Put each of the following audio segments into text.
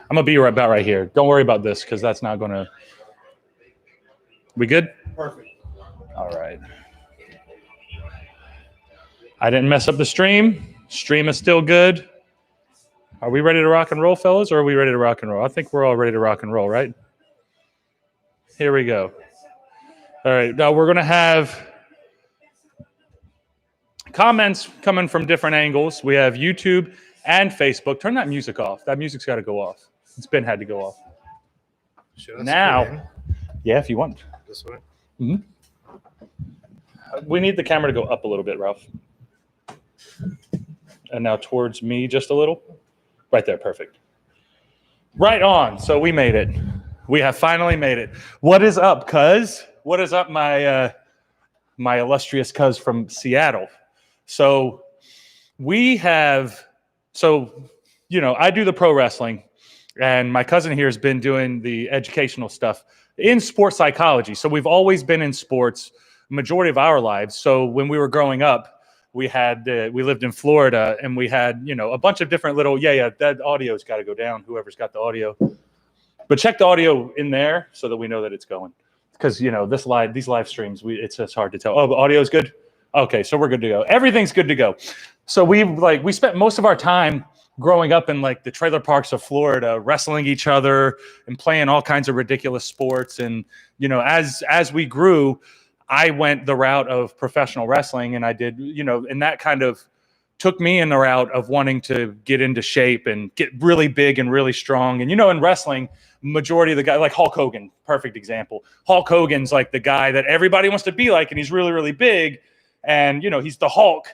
I'm gonna be about right here. Don't worry about this because that's not gonna. We good? Perfect. All right. I didn't mess up the stream. Stream is still good. Are we ready to rock and roll, fellas, or are we ready to rock and roll? I think we're all ready to rock and roll, right? Here we go. All right. Now we're gonna have comments coming from different angles. We have YouTube and Facebook. Turn that music off. That music's got to go off. It's been had to go off. Now, yeah, if you want. This way. Mm-hmm. We need the camera to go up a little bit, Ralph. And now towards me just a little. Right there, perfect. Right on. So we made it. We have finally made it. What is up, cuz? What is up, my my illustrious cuz from Seattle? So we have, I do the pro wrestling, and my cousin here has been doing the educational stuff in sports psychology. So we've always been in sports, majority of our lives. So when we were growing up, we lived in Florida, and we had, a bunch of different little, that audio's got to go down, whoever's got the audio. But check the audio in there so that we know that it's going. Because, these live streams, it's hard to tell. Oh, the audio's good? Okay, so we're good to go. Everything's good to go. So we spent most of our time growing up in the trailer parks of Florida, wrestling each other and playing all kinds of ridiculous sports. And, as we grew, I went the route of professional wrestling, and I did, and that kind of took me in the route of wanting to get into shape and get really big and really strong. And, in wrestling, majority of the guys, like Hulk Hogan, perfect example. Hulk Hogan's like the guy that everybody wants to be like, and he's really, really big. And, he's the Hulk,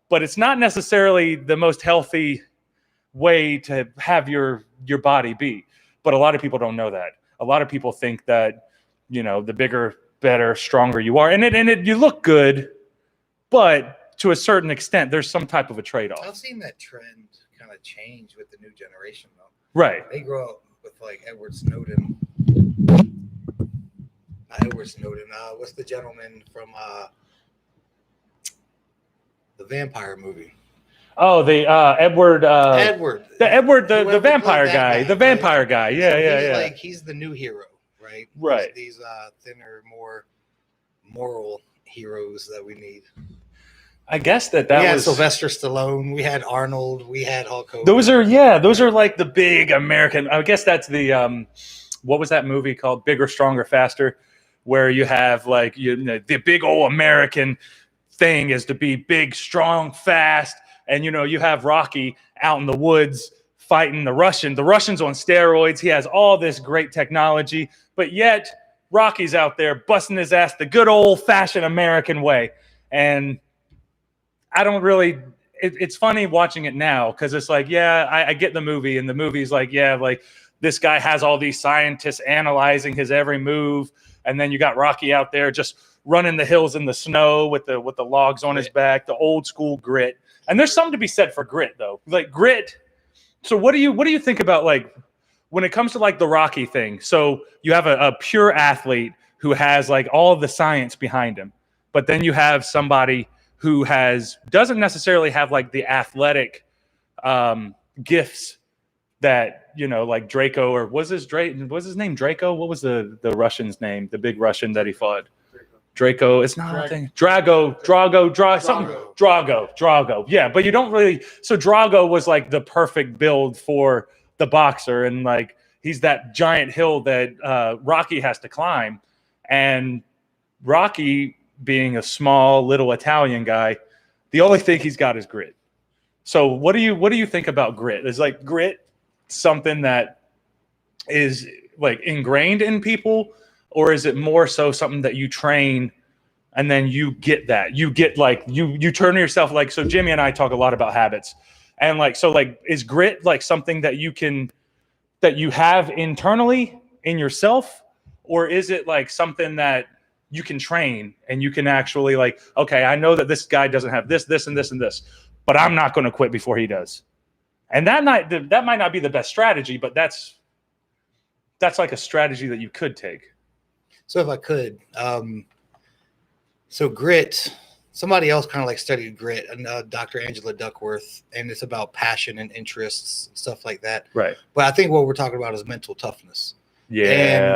but it's not necessarily the most healthy way to have your body be. But a lot of people don't know that. A lot of people think that, the bigger, better, stronger you are, and you look good, but to a certain extent, there's some type of a trade-off. I've seen that trend kind of change with the new generation, though. Right. They grow up with Edward Snowden. Not Edward Snowden. What's the gentleman from the vampire movie? Oh, the Edward. Edward. The vampire guy. The vampire guy. Yeah. He's the new hero. Right. Right. These thinner, more moral heroes that we need. I guess that we had was Sylvester Stallone. We had Arnold. We had Hulk Hogan. Those are like the big American. I guess that's the what was that movie called? Bigger, Stronger, Faster, where you have the big old American thing is to be big, strong, fast, and you have Rocky out in the woods fighting the Russian. The Russian's on steroids. He has all this great technology, but yet Rocky's out there busting his ass the good old-fashioned American way. And I don't really – it's funny watching it now because it's I get the movie, and the movie's this guy has all these scientists analyzing his every move, and then you got Rocky out there just running the hills in the snow with the logs on his back, the old-school grit. And there's something to be said for grit, though. Grit – so what do you think about when it comes to the Rocky thing? So you have a pure athlete who has all of the science behind him, but then you have somebody who doesn't necessarily have the athletic gifts that Draco, or was his name Draco? What was the Russian's name? The big Russian that he fought. Draco, it's not a thing. Drago. Yeah, but you don't really. So Drago was the perfect build for the boxer, and he's that giant hill that Rocky has to climb. And Rocky, being a small little Italian guy, the only thing he's got is grit. So what do you think about grit? Is grit something that is ingrained in people? Or is it more so something that you train and then you get that? You get you turn yourself so Jimmy and I talk a lot about habits. And is grit something that you have internally in yourself? Or is it something that you can train and you can actually okay, I know that this guy doesn't have this, and this, and this, but I'm not going to quit before he does. And that might not be the best strategy, but that's a strategy that you could take. So if I could, so grit, somebody else kind of like studied grit, and Dr. Angela Duckworth, and it's about passion and interests and stuff like that. Right. But I think what we're talking about is mental toughness. Yeah.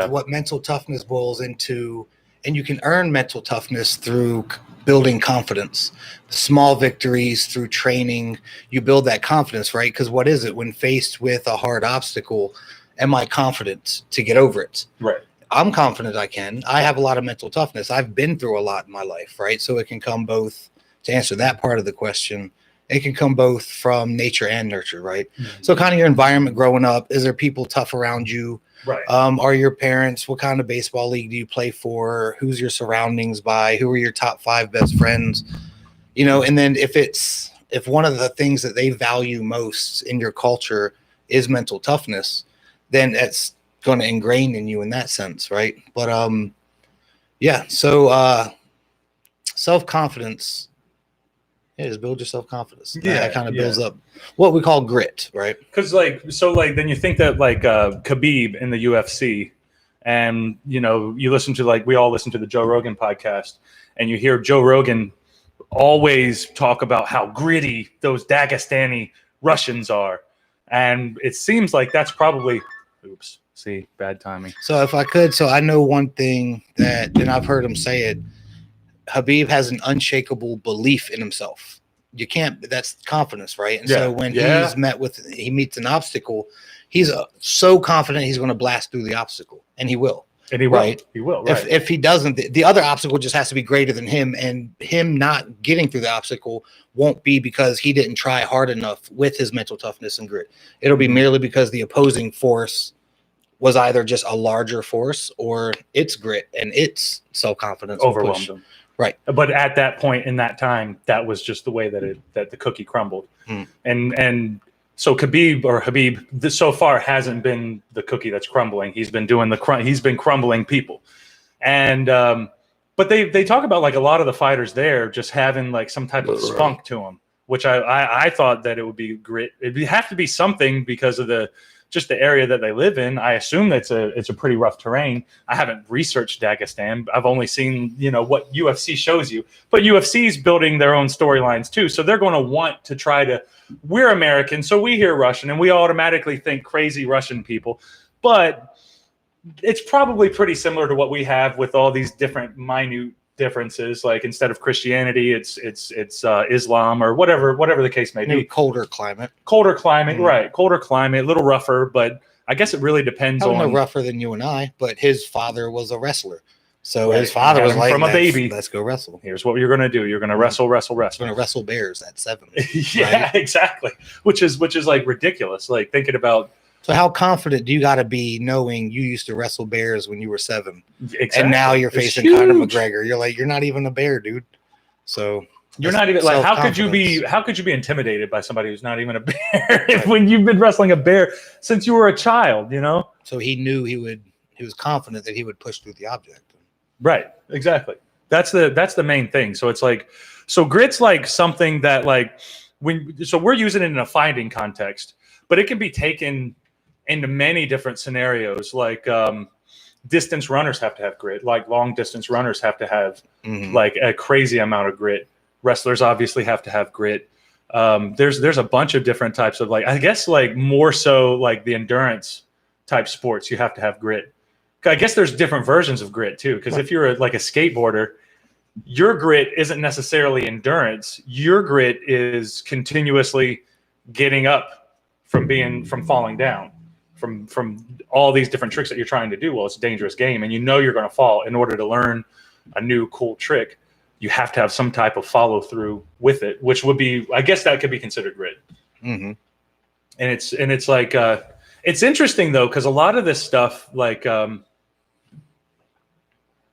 And what mental toughness boils into, and you can earn mental toughness through building confidence, small victories through training. You build that confidence, right? Because what is it when faced with a hard obstacle? Am I confident to get over it? Right. I'm confident I can. I have a lot of mental toughness. I've been through a lot in my life, right? So it can come both, to answer that part of the question, it can come both from nature and nurture, right? Mm-hmm. So kind of your environment growing up, is there people tough around you? Right. Are your parents, what kind of baseball league do you play for? Who's your surroundings by? Who are your top 5 best friends? You know, and then if one of the things that they value most in your culture is mental toughness, then it's going to ingrain in you in that sense, right? But yeah, so self-confidence, just build your self-confidence. Yeah, that kind of builds up what we call grit, right? Because then you think that Khabib in the UFC, and you listen to we all listen to the Joe Rogan podcast, and you hear Joe Rogan always talk about how gritty those Dagestani Russians are, and it seems like that's probably bad timing. So if I could, I know one thing that, and I've heard him say it, Khabib has an unshakable belief in himself. You can't, that's confidence, right? And so when he meets an obstacle, he's so confident he's going to blast through the obstacle, and he will. And he will. Right? He will. Right. If he doesn't, the other obstacle just has to be greater than him, and him not getting through the obstacle won't be because he didn't try hard enough with his mental toughness and grit. It'll be merely because the opposing force was either just a larger force or its grit and its self-confidence overwhelmed him. Right. But at that point in that time, that was just the way that the cookie crumbled. And so Khabib so far hasn't been the cookie that's crumbling. He's been doing he's been crumbling people. And but they talk about a lot of the fighters there just having some type of spunk to them, which I thought that it would be grit. It'd have to be something because of the area that they live in. I assume it's a pretty rough terrain. I haven't researched Dagestan. I've only seen, what UFC shows you, but UFC's building their own storylines too. So they're going to want to we're American, so we hear Russian and we automatically think crazy Russian people, but it's probably pretty similar to what we have with all these different minute differences. Like instead of Christianity, it's Islam or whatever the case may be. Colder climate, right? Colder climate, a little rougher, but I guess it really depends on. No rougher than you and I, but his father was a wrestler, so his father was like, from a baby, let's go wrestle. Here's what you're going to do. You're going to wrestle. We're going to wrestle bears at 7. Yeah, right? Exactly. Which is ridiculous. Thinking about. So how confident do you got to be knowing you used to wrestle bears when you were 7? Exactly. And now you're facing Conor McGregor. You're not even a bear, dude. So you're not even how could you be intimidated by somebody who's not even a bear when you've been wrestling a bear since you were a child, So he knew he was confident that he would push through the object. Right. Exactly. That's the main thing. So it's grit's something that we're using it in a fighting context, but it can be taken into many different scenarios. Distance runners have to have grit. Long distance runners have to have a crazy amount of grit. Wrestlers obviously have to have grit. There's a bunch of different types of I guess more so the endurance type sports, you have to have grit. I guess there's different versions of grit too, because if you're a skateboarder, your grit isn't necessarily endurance. Your grit is continuously getting up from falling down, from all these different tricks that you're trying to do. Well, it's a dangerous game, and you're going to fall. In order to learn a new cool trick, you have to have some type of follow through with it, which would be, I guess, that could be considered grit. And it's it's interesting though, because a lot of this stuff,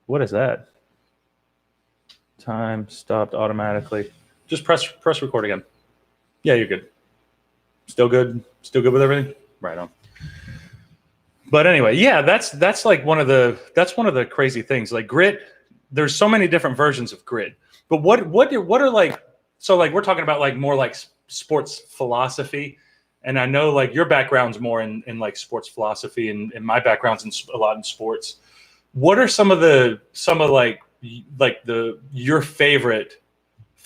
what is that? Time stopped automatically. Just press record again. Yeah, you're good. Still good with everything? Right on. But anyway, yeah, that's one of the crazy things. Grit, there's so many different versions of grit. But what are we're talking about more sports philosophy. And I know your background's more in sports philosophy, and my background's a lot in sports. What are your favorite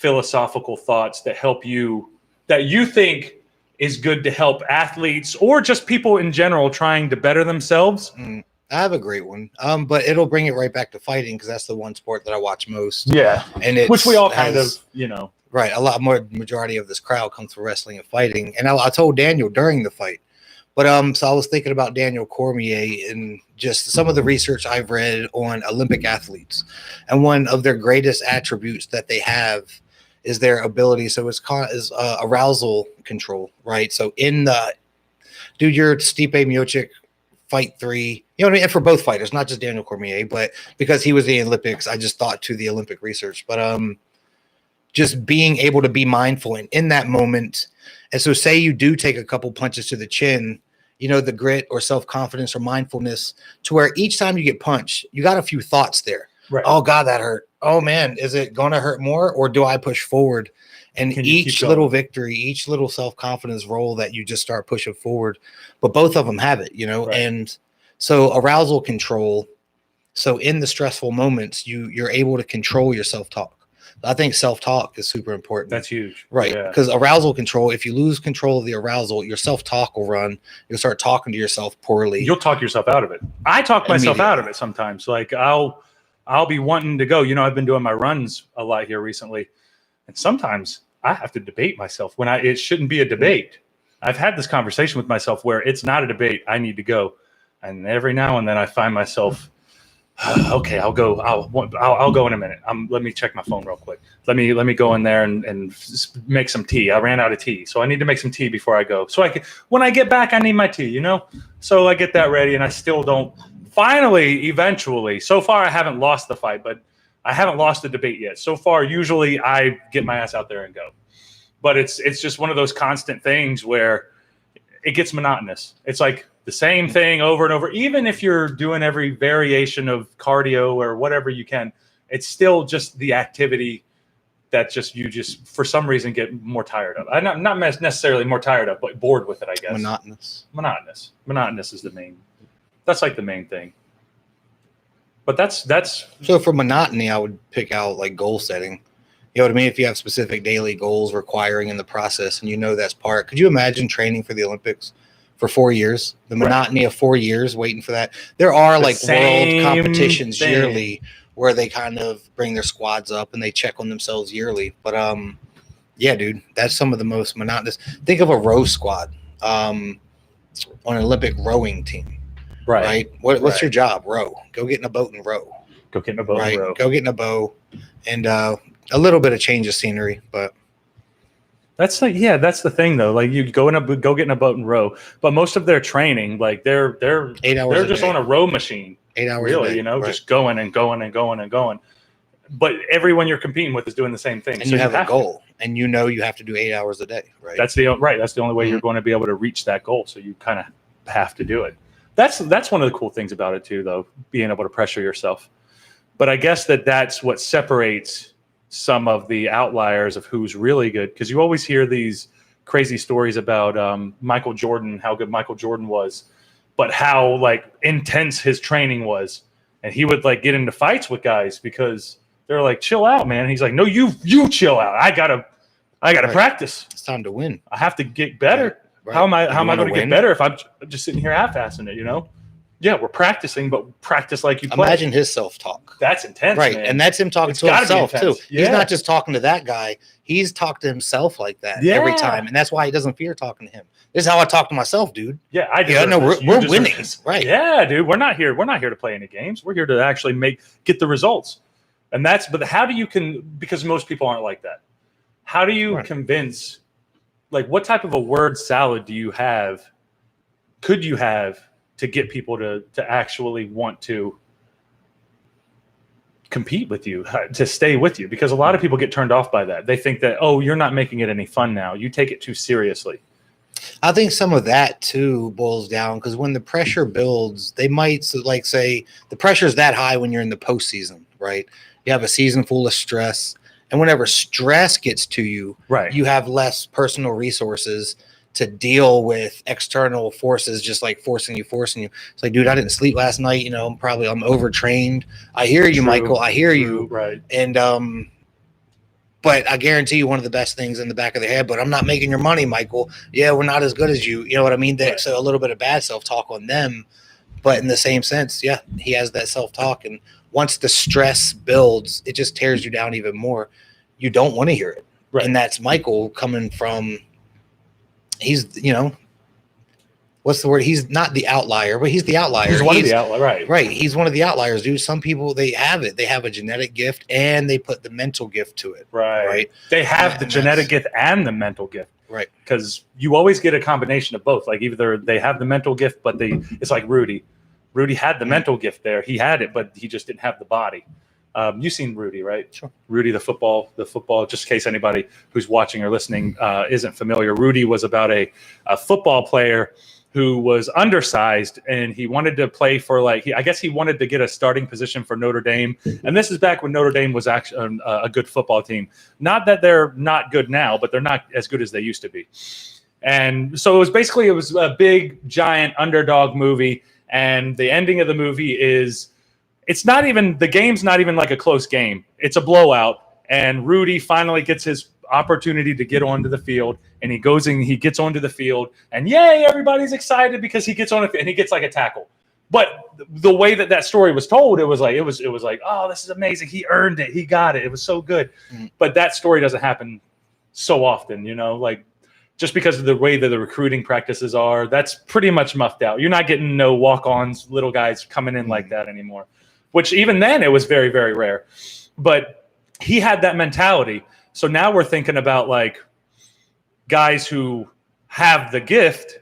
philosophical thoughts that help you, that you think is good to help athletes or just people in general trying to better themselves? I have a great one, but it'll bring it right back to fighting because that's the one sport that I watch most. Yeah, and it's, which we all kind of, you know. Right, a lot more majority of this crowd comes from wrestling and fighting. And I told Daniel during the fight, but so I was thinking about Daniel Cormier and just some of the research I've read on Olympic athletes, and one of their greatest attributes that they have is their ability. So it's arousal control, right? So in the your Stipe Miocic fight 3, you know what I mean? And for both fighters, not just Daniel Cormier, but because he was in the Olympics, I just thought to the Olympic research. But just being able to be mindful and in that moment. And so say you do take a couple punches to the chin, you know, the grit or self-confidence or mindfulness to where each time you get punched, you got a few thoughts there. Right. Oh God, that hurt. Oh man, is it going to hurt more or do I push forward? And each little victory, each little self-confidence roll that you just start pushing forward, but both of them have it, you know? Right. And so arousal control. So in the stressful moments, you're able to control your self-talk. I think self-talk is super important. That's huge. Right. Because arousal control, if you lose control of the arousal, your self-talk will run. You'll start talking to yourself poorly. You'll talk yourself out of it. I talk myself out of it sometimes. Like I'll be wanting to go. You know, I've been doing my runs a lot here recently. And sometimes I have to debate myself when it shouldn't be a debate. I've had this conversation with myself where it's not a debate. I need to go. And every now and then I find myself, okay, I'll go. I'll go in a minute. Let me check my phone real quick. Let me go in there and make some tea. I ran out of tea, so I need to make some tea before I go. So when I get back, I need my tea. You know, so I get that ready, and I still don't. Finally, eventually, so far I haven't lost the fight, but I haven't lost the debate yet. So far, usually I get my ass out there and go, but it's just one of those constant things where it gets monotonous. It's like the same thing over and over. Even if you're doing every variation of cardio or whatever you can, it's still just the activity that you for some reason get more tired of. I'm not necessarily more tired of, but bored with it, I guess. Monotonous is that's like the main thing. But that's so for monotony, I would pick out like goal setting. You know what I mean? If you have specific daily goals requiring in the process and you know that's part. Could you imagine training for the Olympics for 4 years? The monotony of 4 years waiting for that. There are like world competitions yearly where they kind of bring their squads up and they check on themselves yearly. But yeah, dude, that's some of the most monotonous. Think of a row squad on an Olympic rowing team. Right. What's your job? Row. Go get in a boat and row. Go get in a boat and row. Go get in a bow and a little bit of change of scenery, but that's the thing though. Like you go get in a boat and row, but most of their training, like they're 8 hours. They're just on a row machine. 8 hours. Really, a day, you know, just going and going and going and going. But everyone you're competing with is doing the same thing. And so you have a goal, and you know you have to do 8 hours a day. Right. That's the only way you're going to be able to reach that goal. So you kind of have to do it. That's one of the cool things about it too, though, being able to pressure yourself. But I guess that's what separates some of the outliers of who's really good, because you always hear these crazy stories about Michael Jordan, how good Michael Jordan was, but how like intense his training was, and he would like get into fights with guys because they're like, "Chill out, man." And he's like, "No, you chill out. I gotta practice. It's time to win. I have to get better." Right. How am I going to get better if I'm just sitting here half-assing it, you know? Yeah, we're practicing, but practice like you play. Imagine his self-talk. That's intense, right? Man. And that's him talking to himself too. Yeah. He's not just talking to that guy. He's talked to himself like that every time, and that's why he doesn't fear talking to him. This is how I talk to myself, dude. Yeah, I do. Yeah, no, we're winning, right? Yeah, dude. We're not here to play any games. We're here to actually get the results. And but how do you because most people aren't like that. How do you convince? Like, what type of a word salad could you have to get people to actually want to compete with you, to stay with you? Because a lot of people get turned off by that. They think that, oh, you're not making it any fun now. You take it too seriously. I think some of that too boils down because when the pressure builds, they might like say the pressure is that high when you're in the postseason, right? You have a season full of stress. And whenever stress gets to you, you have less personal resources to deal with external forces, just like forcing you. It's like, dude, I didn't sleep last night. You know, I'm overtrained. I hear you, Michael. I hear you. Right. And But I guarantee you one of the best things in the back of their head, but I'm not making your money, Michael. Yeah, we're not as good as you. You know what I mean? Right. So a little bit of bad self-talk on them. But in the same sense, yeah, he has that self-talk. And once the stress builds, it just tears you down even more. You don't want to hear it. Right. And that's Michael coming from, he's, you know, what's the word? He's not the outlier, but he's the outlier. He's one of the outliers, right? Right. He's one of the outliers, dude. Some people, they have it. They have a genetic gift and they put the mental gift to it. Right. They have the genetic gift and the mental gift. Right. Because you always get a combination of both. Like either they have the mental gift, but it's like Rudy. Rudy had the mental gift there. He had it, but he just didn't have the body. You've seen Rudy, right? Sure. Rudy, the football, just in case anybody who's watching or listening isn't familiar. Rudy was about a football player who was undersized, and he wanted to play for I guess he wanted to get a starting position for Notre Dame. And this is back when Notre Dame was actually a good football team. Not that they're not good now, but they're not as good as they used to be. And so it was a big, giant underdog movie. And the ending of the movie is, the game's not even like a close game. It's a blowout. And Rudy finally gets his opportunity to get onto the field, and he gets onto the field, and yay, everybody's excited because he gets on it and he gets like a tackle. But the way that story was told, it was like, oh, this is amazing. He earned it. He got it. It was so good. Mm-hmm. But that story doesn't happen so often, like just because of the way that the recruiting practices are, that's pretty much muffed out. You're not getting no walk-ons, little guys coming in like that anymore, which even then it was very, very rare. But he had that mentality. So now we're thinking about guys who have the gift,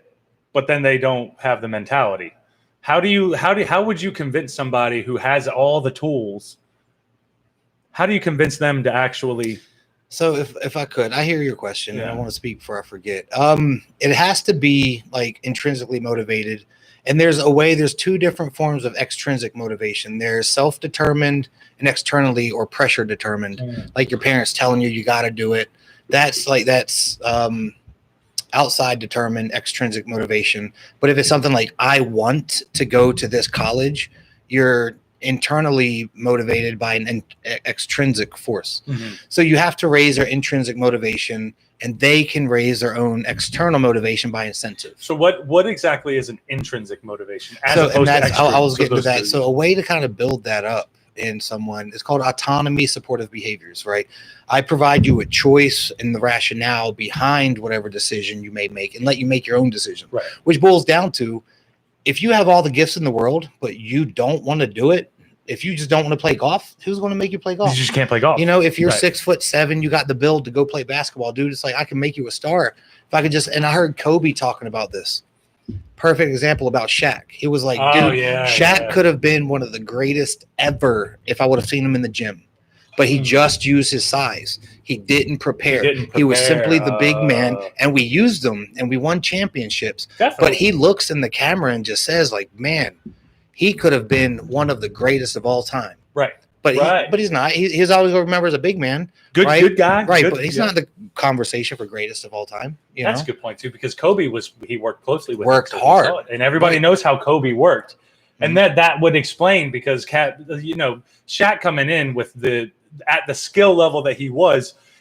but then they don't have the mentality. How would you convince somebody who has all the tools? How do you convince them to actually? So if I could, I hear your question, and I want to speak before I forget. It has to be intrinsically motivated. And there's two different forms of extrinsic motivation. There's self-determined and externally or pressure determined, like your parents telling you got to do it. That's outside determined extrinsic motivation. But if it's something like, I want to go to this college, you're internally motivated by an extrinsic force. Mm-hmm. So you have to raise their intrinsic motivation, and they can raise their own external motivation by incentive. So what exactly is an intrinsic motivation? I was getting to that. So a way to kind of build that up in someone is called autonomy supportive behaviors, right? I provide you with choice and the rationale behind whatever decision you may make and let you make your own decision, right? Which boils down to, if you have all the gifts in the world, but you don't want to do it, if you just don't want to play golf, who's going to make you play golf? You just can't play golf. If you're 6'7", you got the build to go play basketball, dude. It's like, I can make you a star. If I could and I heard Kobe talking about this. Perfect example about Shaq. It was like, Shaq could have been one of the greatest ever if I would have seen him in the gym. But he just used his size. He didn't prepare. He was simply the big man, and we used him, and we won championships. Definitely. But he looks in the camera and just says, man, he could have been one of the greatest of all time. Right. But he's not. He's always remembered as a big man. Good guy. Right, good, but he's not the conversation for greatest of all time. That's a good point, too, because Kobe he worked closely with worked hard. And everybody knows how Kobe worked. And that would explain, because Shaq coming in at the skill level that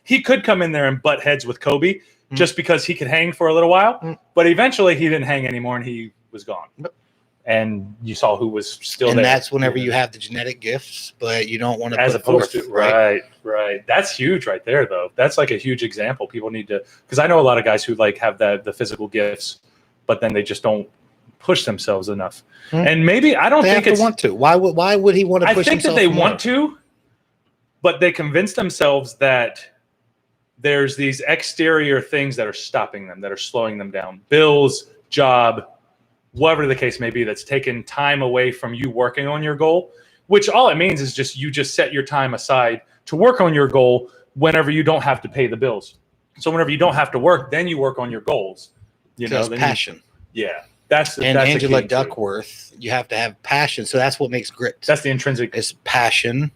he could come in there and butt heads with Kobe just because he could hang for a little while. But eventually he didn't hang anymore and he was gone. And you saw who was still there. And that's whenever you have the genetic gifts, but you don't want to as put opposed forth, to right. That's huge right there, though. That's a huge example. People need to, because I know a lot of guys who have the physical gifts, but then they just don't push themselves enough. And maybe I don't think they want to. Why would he want to push himself? I think that they want to, but they convince themselves that there's these exterior things that are stopping them, that are slowing them down. Bills, job, whatever the case may be, that's taken time away from you working on your goal, which all it means is you just set your time aside to work on your goal whenever you don't have to pay the bills. So whenever you don't have to work, then you work on your goals. That's passion. That's Angela Duckworth, you have to have passion. So that's what makes grit. That's the intrinsic. It's passion,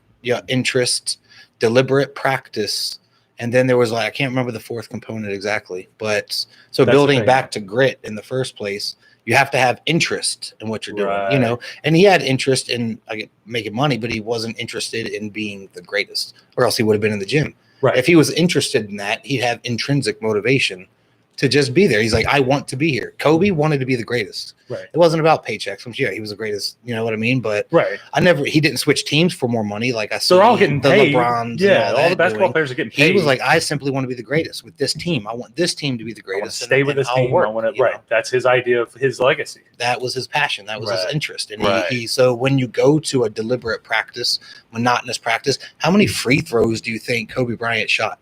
interest, deliberate practice. And then there was I can't remember the fourth component exactly, but so building back to grit in the first place, you have to have interest in what you're doing, and he had interest in making money, but he wasn't interested in being the greatest, or else he would have been in the gym. Right. If he was interested in that, he'd have intrinsic motivation to just be there. He's like, I want to be here. Kobe wanted to be the greatest. Right. It wasn't about paychecks. Yeah, he was the greatest. You know what I mean? But right. He didn't switch teams for more money. Like I said, they're all getting the paid. LeBrons. Yeah, and all the basketball players are getting paid. He was like, I simply want to be the greatest with this team. I want this team to be the I want greatest. to stay with this I'll team. work, I want to, right. That's his idea of his legacy. That was his passion. That was his interest. And he so when you go to a deliberate practice, monotonous practice, how many free throws do you think Kobe Bryant shot?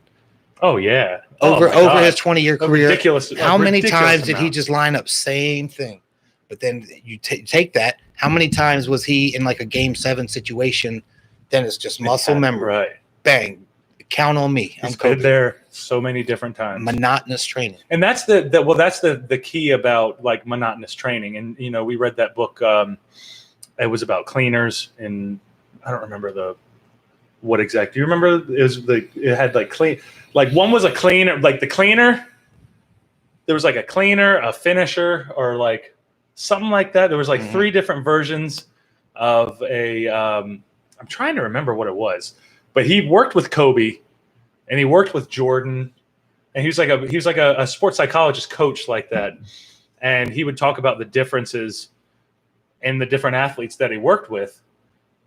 Oh yeah, over his 20-year career. Ridiculous. How many times did he just line up same thing? But then you take that. How many times was he in like a game 7 situation? Then it's just muscle memory. Right. Bang. Count on me. He's been there so many different times. Monotonous training. And that's the key about like monotonous training. And you know, we read that book. It was about cleaners, and I don't remember what exact. Do you remember? It had like clean. Like one was a cleaner, like the cleaner. There was like a cleaner, a finisher, or like something like that. There was like 3 different versions of a. I'm trying to remember what it was, but he worked with Kobe, and he worked with Jordan, and he was like a sports psychologist coach like that, and he would talk about the differences in the different athletes that he worked with,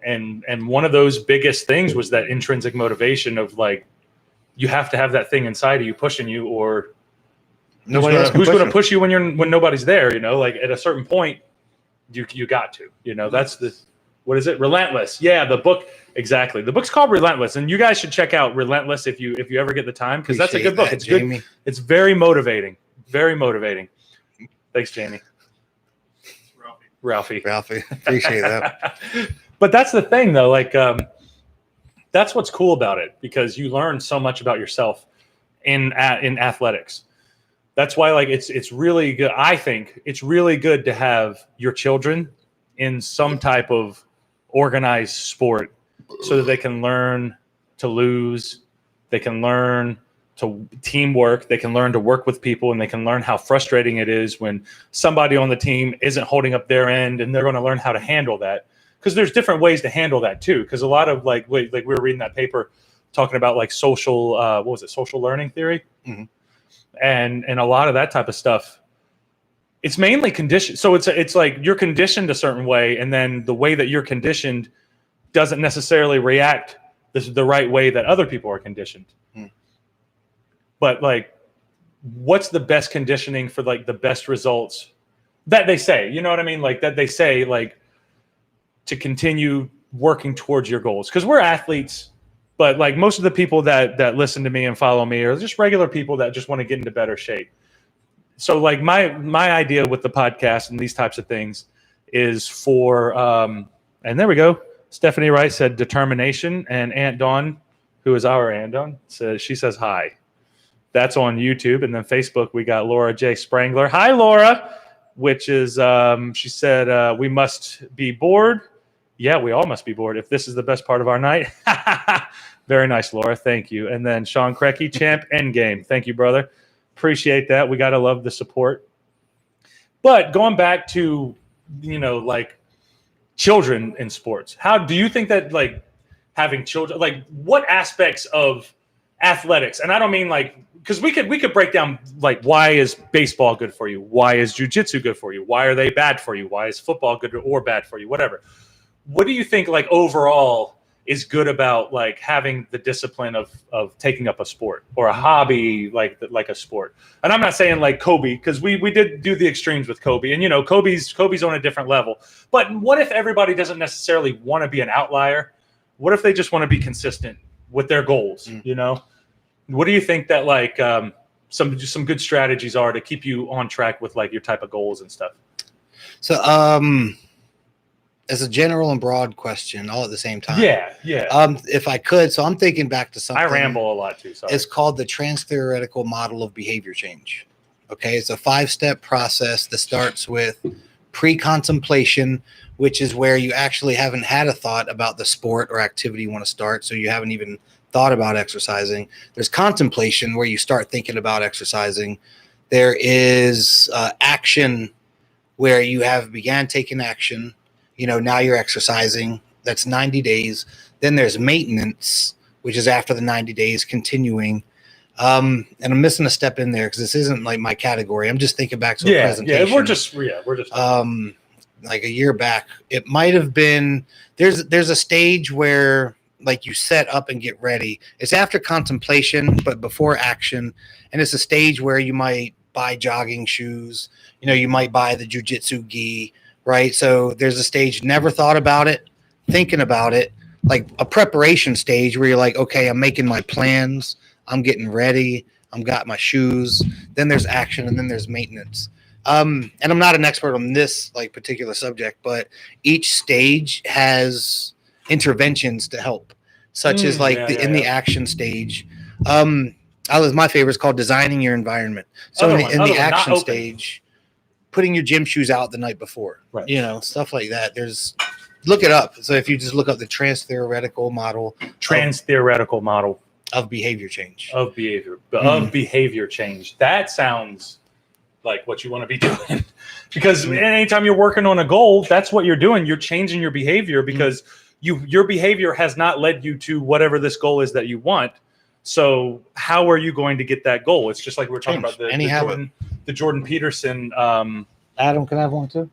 and one of those biggest things was that intrinsic motivation of like. You have to have that thing inside of you pushing you, or who's going to push you when nobody's there? You know, like at a certain point, you got to. You know, that's what is it? Relentless. Yeah, the book exactly. The book's called Relentless, and you guys should check out Relentless if you ever get the time, because that's a good book. It's Jamie. Good. It's very motivating. Very motivating. Thanks, Jamie. Ralphie. Appreciate that. But that's the thing, though. Like. That's what's cool about it, because you learn so much about yourself in athletics. That's why, like, it's really good. I think it's really good to have your children in some type of organized sport, so that they can learn to lose, they can learn to teamwork, they can learn to work with people, and they can learn how frustrating it is when somebody on the team isn't holding up their end, and they're going to learn how to handle that. Because there's different ways to handle that too. Because a lot of like we were reading that paper talking about like social social learning theory, and a lot of that type of stuff. It's mainly conditioned. So it's like you're conditioned a certain way, and then the way that you're conditioned doesn't necessarily react the right way that other people are conditioned. But like, what's the best conditioning for like the best results that they say? You know what I mean? Like that they say like. To continue working towards your goals, because we're athletes, but like most of the people that listen to me and follow me are just regular people that just want to get into better shape. So like my idea with the podcast and these types of things is for and there we go. Stephanie Wright said determination, and Aunt Dawn, who is our Aunt Dawn, she says hi. That's on YouTube, and then Facebook we got Laura J. Sprangler. Hi, Laura. Which is she said we must be bored. Yeah, we all must be bored if this is the best part of our night. Very nice, Laura. Thank you. And then Sean Crecky, champ, endgame. Thank you, brother. Appreciate that. We got to love the support. But going back to, you know, like children in sports, how do you think that like having children, like what aspects of athletics, and I don't mean like, because we could break down like why is baseball good for you? Why is jiu-jitsu good for you? Why are they bad for you? Why is football good or bad for you? Whatever. What do you think like overall is good about like having the discipline of taking up a sport or a hobby like a sport? And I'm not saying like Kobe, because we did do the extremes with Kobe, and you know Kobe's on a different level. But what if everybody doesn't necessarily want to be an outlier? What if they just want to be consistent with their goals? You know, what do you think that like some good strategies are to keep you on track with like your type of goals and stuff? So as a general and broad question, all at the same time. Yeah. If I could, so I'm thinking back to something. I ramble a lot too. Sorry. It's called the trans-theoretical model of behavior change. Okay, it's a 5-step process that starts with pre-contemplation, which is where you actually haven't had a thought about the sport or activity you want to start, so you haven't even thought about exercising. There's contemplation, where you start thinking about exercising. There is action, where you have began taking action. You know, now you're exercising. That's 90 days. Then there's maintenance, which is after the 90 days continuing. And I'm missing a step in there because this isn't like my category. I'm just thinking back to a presentation. Yeah, we're just like a year back. It might have been there's a stage where like you set up and get ready. It's after contemplation, but before action. And it's a stage where you might buy jogging shoes, you know, you might buy the jujitsu gi, right? So there's a stage, never thought about it, thinking about it, like a preparation stage where you're like, okay, I'm making my plans, I'm getting ready, I've got my shoes. Then there's action, and then there's maintenance. And I'm not an expert on this like particular subject, but each stage has interventions to help, such as like in the action stage. My favorite is called designing your environment. So in the action stage, putting your gym shoes out the night before, right? You know, stuff like that. Look it up. So if you just look up the trans-theoretical model of behavior change. Of behavior change. That sounds like what you want to be doing. Because anytime you're working on a goal, that's what you're doing. You're changing your behavior because your behavior has not led you to whatever this goal is that you want. So how are you going to get that goal? It's just like we were talking about the Jordan Peterson. Adam, can I have one too?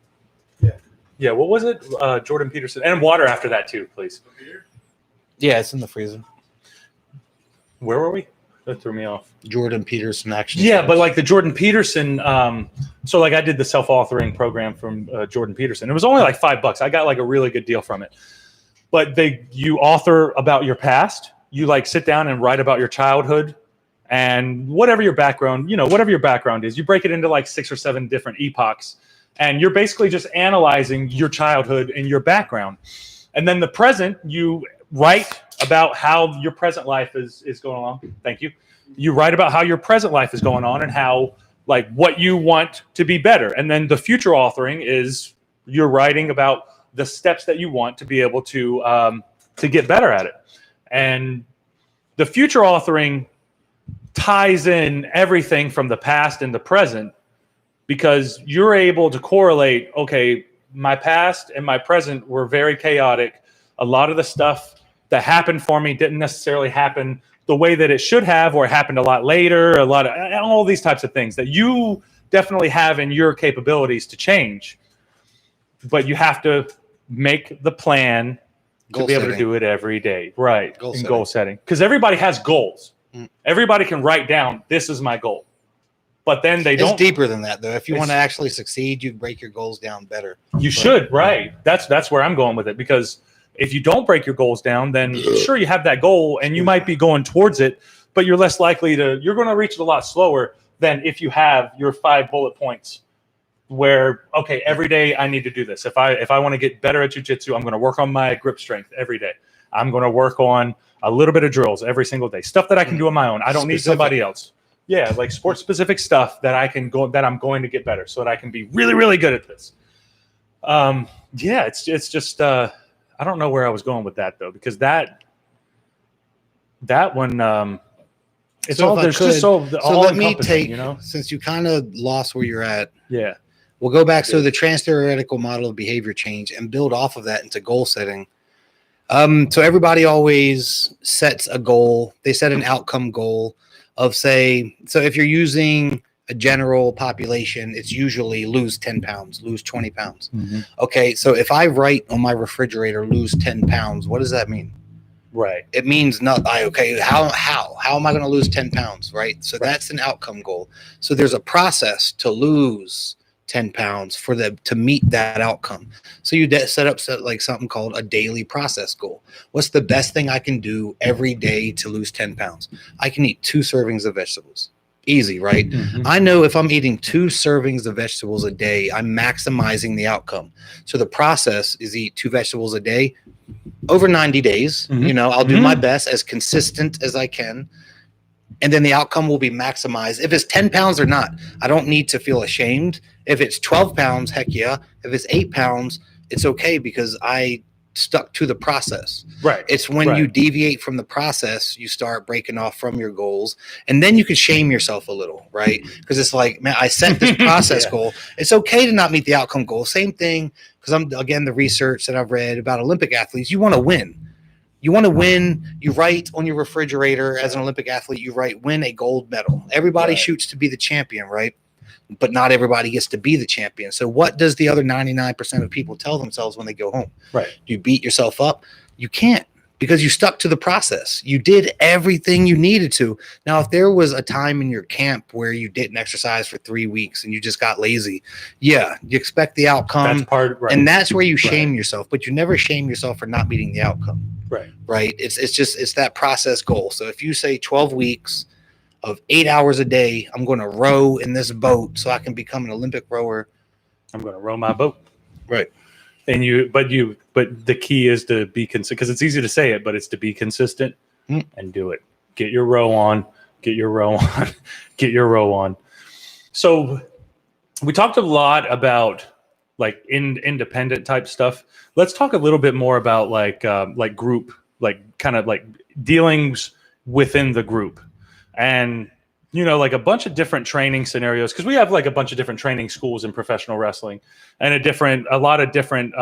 Yeah. What was it? Jordan Peterson, and water after that too, please. Yeah, it's in the freezer. Where were we? That threw me off. Jordan Peterson action. Yeah, but like the Jordan Peterson. So like I did the self-authoring program from Jordan Peterson. It was only like $5. I got like a really good deal from it. But you author about your past. You like sit down and write about your childhood and whatever your background, whatever your background is, you break it into like 6 or 7 different epochs. And you're basically just analyzing your childhood and your background. And then the present, you write about how your present life is going along. Thank you. You write about how your present life is going on and how, like, what you want to be better. And then the future authoring is you're writing about the steps that you want to be able to get better at it. And the future authoring ties in everything from the past and the present because you're able to correlate, okay, my past and my present were very chaotic. A lot of the stuff that happened for me didn't necessarily happen the way that it should have, or it happened a lot later, all these types of things that you definitely have in your capabilities to change. But you have to make the plan to be able to do it every day. Right. Goal setting. Because everybody has goals. Everybody can write down, this is my goal. But then it's deeper than that, though. If you want to actually succeed, you break your goals down better. You should, right. That's where I'm going with it. Because if you don't break your goals down, then sure, you have that goal and you might be going towards it, but you're less likely you're going to reach it a lot slower than if you have your 5 bullet points where, okay, every day I need to do this. If I want to get better at jiu-jitsu, I'm going to work on my grip strength every day. I'm going to work on a little bit of drills every single day, stuff that I can do on my own. I don't need somebody else. Yeah, like sports-specific stuff that I'm going to get better so that I can be really, really good at this. It's just I don't know where I was going with that though, because that one it's so all there's just so let me take, since you kind of lost where you're at. Yeah. We'll go back. So the trans-theoretical model of behavior change and build off of that into goal setting. So everybody always sets a goal. They set an outcome goal of so if you're using a general population, it's usually lose 10 pounds, lose 20 pounds. Mm-hmm. Okay. So if I write on my refrigerator, lose 10 pounds, what does that mean? Right. It means not, okay, how am I going to lose 10 pounds? Right. So that's an outcome goal. So there's a process to lose 10 pounds to meet that outcome. So you set up like something called a daily process goal. What's the best thing I can do every day to lose 10 pounds? I can eat 2 servings of vegetables. Easy, right? Mm-hmm. I know if I'm eating 2 servings of vegetables a day, I'm maximizing the outcome. So the process is eat 2 vegetables a day over 90 days. Mm-hmm. I'll do my best, as consistent as I can. And then the outcome will be maximized. If it's 10 pounds or not, I don't need to feel ashamed. If it's 12 pounds, heck yeah. If it's 8 pounds, it's okay because I stuck to the process. Right. It's when you deviate from the process, you start breaking off from your goals, and then you can shame yourself a little, right? Because it's like, man, I set this process goal. It's okay to not meet the outcome goal. Same thing, because the research that I've read about Olympic athletes, you want to win. You want to win. You write on your refrigerator as an Olympic athlete, you write win a gold medal. Everybody shoots to be the champion, right? But not everybody gets to be the champion. So what does the other 99% of people tell themselves when they go home? Right. Do you beat yourself up? You can't, because you stuck to the process. You did everything you needed to. Now, if there was a time in your camp where you didn't exercise for 3 weeks and you just got lazy, yeah, you expect the outcome. That's part, right. And that's where you shame yourself, but you never shame yourself for not meeting the outcome. Right. It's that process goal. So if you say 12 weeks of 8 hours a day, I'm going to row in this boat so I can become an Olympic rower. I'm going to row my boat. Right. And but the key is to be consistent, because it's easy to say it, but it's to be consistent and do it. Get your row on, get your row on, get your row on. So we talked a lot about like independent type stuff. Let's talk a little bit more about like group, like kind of like dealings within the group. And, you know, like a bunch of different training scenarios, because we have like a bunch of different training schools in professional wrestling, and a lot of different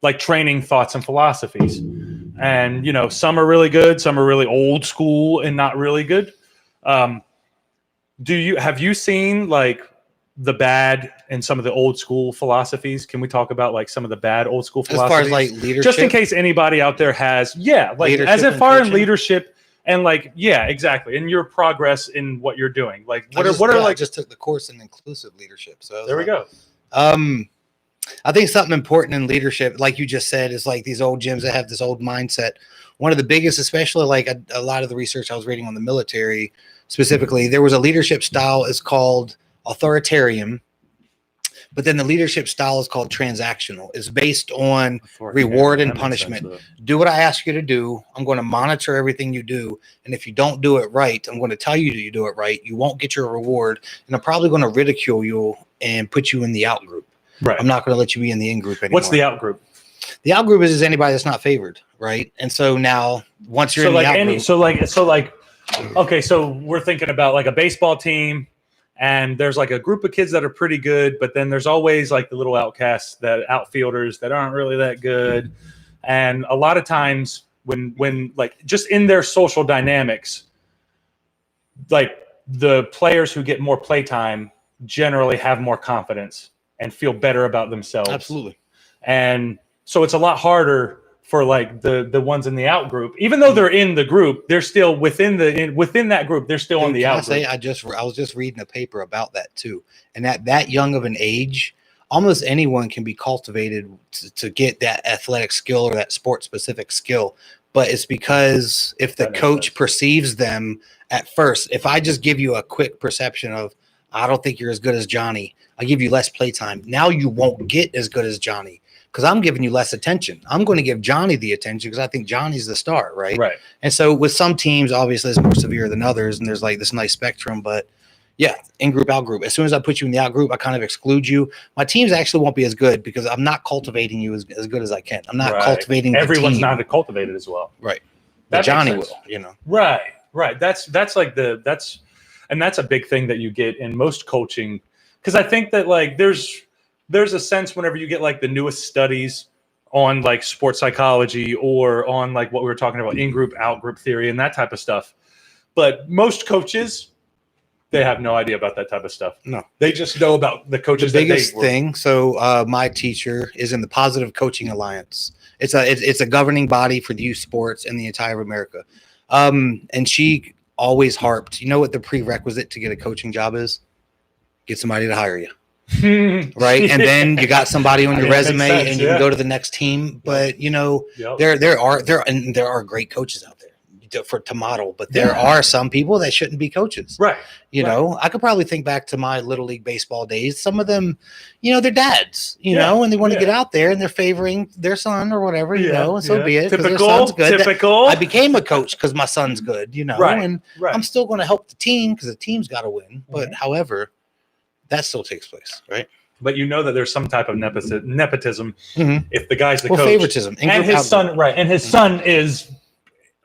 like training thoughts and philosophies. And, you know, some are really good, some are really old school and not really good. Have you seen like the bad and some of the old school philosophies? Can we talk about like some of the bad old school philosophies? As far as like leadership? Just in case anybody out there has, like as far in leadership. And like, yeah, exactly. And your progress in what you're doing. Like, I just took the course in inclusive leadership. So there we go. I think something important in leadership, like you just said, is like these old gyms that have this old mindset. One of the biggest, especially like a lot of the research I was reading on the military specifically, there was a leadership style is called authoritarian. But then the leadership style is called transactional. It's based on reward and punishment. Do what I ask you to do. I'm going to monitor everything you do. And if you don't do it right, I'm going to tell you that you do it right. You won't get your reward. And I'm probably going to ridicule you and put you in the out group. Right. I'm not going to let you be in the in group anymore. What's the out group? The out group is anybody that's not favored, right? And so now once you're in the out group. Okay, so we're thinking about like a baseball team. And there's like a group of kids that are pretty good, but then there's always like the little outcasts, that outfielders that aren't really that good. And a lot of times when like just in their social dynamics, like the players who get more playtime generally have more confidence and feel better about themselves. Absolutely. And so it's a lot harder for like the ones in the out group, even though they're in the group, they're still within that group. They're still on the out group. I was just reading a paper about that too. And at that young of an age, almost anyone can be cultivated to get that athletic skill or that sport specific skill. But it's because if the coach perceives them at first, if I just give you a quick perception of, I don't think you're as good as Johnny, I'll give you less playtime. Now you won't get as good as Johnny, because I'm giving you less attention. I'm going to give Johnny the attention because I think Johnny's the star, right? Right. And so with some teams, obviously, it's more severe than others, and there's like this nice spectrum. But yeah, in group, out group. As soon as I put you in the out group, I kind of exclude you. My teams actually won't be as good because I'm not cultivating you as good as I can. I'm not cultivating. Everyone's not cultivated as well, right? But Johnny will, you know. Right. That's a big thing that you get in most coaching, because I think that like there's a sense whenever you get like the newest studies on like sports psychology or on like what we were talking about, in-group, out-group theory and that type of stuff. But most coaches, they have no idea about that type of stuff. No. They just know about the coaches. The biggest thing. So my teacher is in the Positive Coaching Alliance. It's a governing body for the youth sports in the entire America. And she always harped, you know what the prerequisite to get a coaching job is? Get somebody to hire you. Right. And then you got somebody on your resume and you can go to the next team. But you know, there are great coaches out there to model, but there are some people that shouldn't be coaches. Right. You know, I could probably think back to my little league baseball days. Some of them, you know, they're dads, you know, and they want to get out there and they're favoring their son or whatever, you know, and so be it. Their son's good. I became a coach because my son's good, you know, and I'm still going to help the team because the team's got to win. But however, that still takes place, right? But you know that there's some type of nepotism if the guy's the coach. Favoritism. And his son, right. And his son is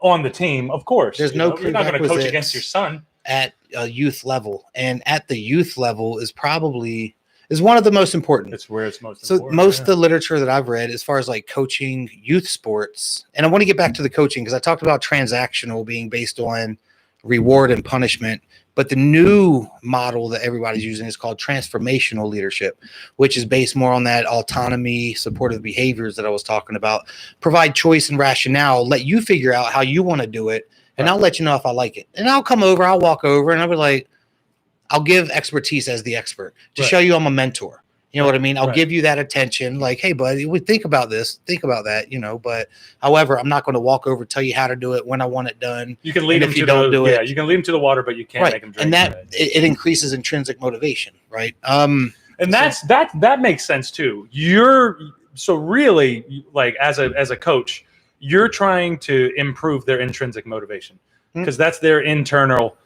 on the team, of course. There's no you're not going to coach against your son. At a youth level. And at the youth level is probably, is one of the most important. It's where it's most So important. most of the literature that I've read as far as like coaching youth sports, and I want to get back to the coaching because I talked about transactional being based on reward and punishment, but the new model that everybody's using is called transformational leadership, which is based more on that autonomy, supportive behaviors that I was talking about. Provide choice and rationale, let you figure out how you want to do it, and I'll let you know if I like it. And I'll come over, I'll walk over, and I'll be like, I'll give expertise as the expert to show you I'm a mentor. You know what I mean? I'll give you that attention, like, hey, buddy, we think about this, think about that, you know. But however, I'm not going to walk over, tell you how to do it when I want it done. You can lead them if you don't do it. Yeah, you can lead them to the water, but you can't make them drink. And that it increases intrinsic motivation, right? And that makes sense too. So really, like as a coach, you're trying to improve their intrinsic motivation because that's their internal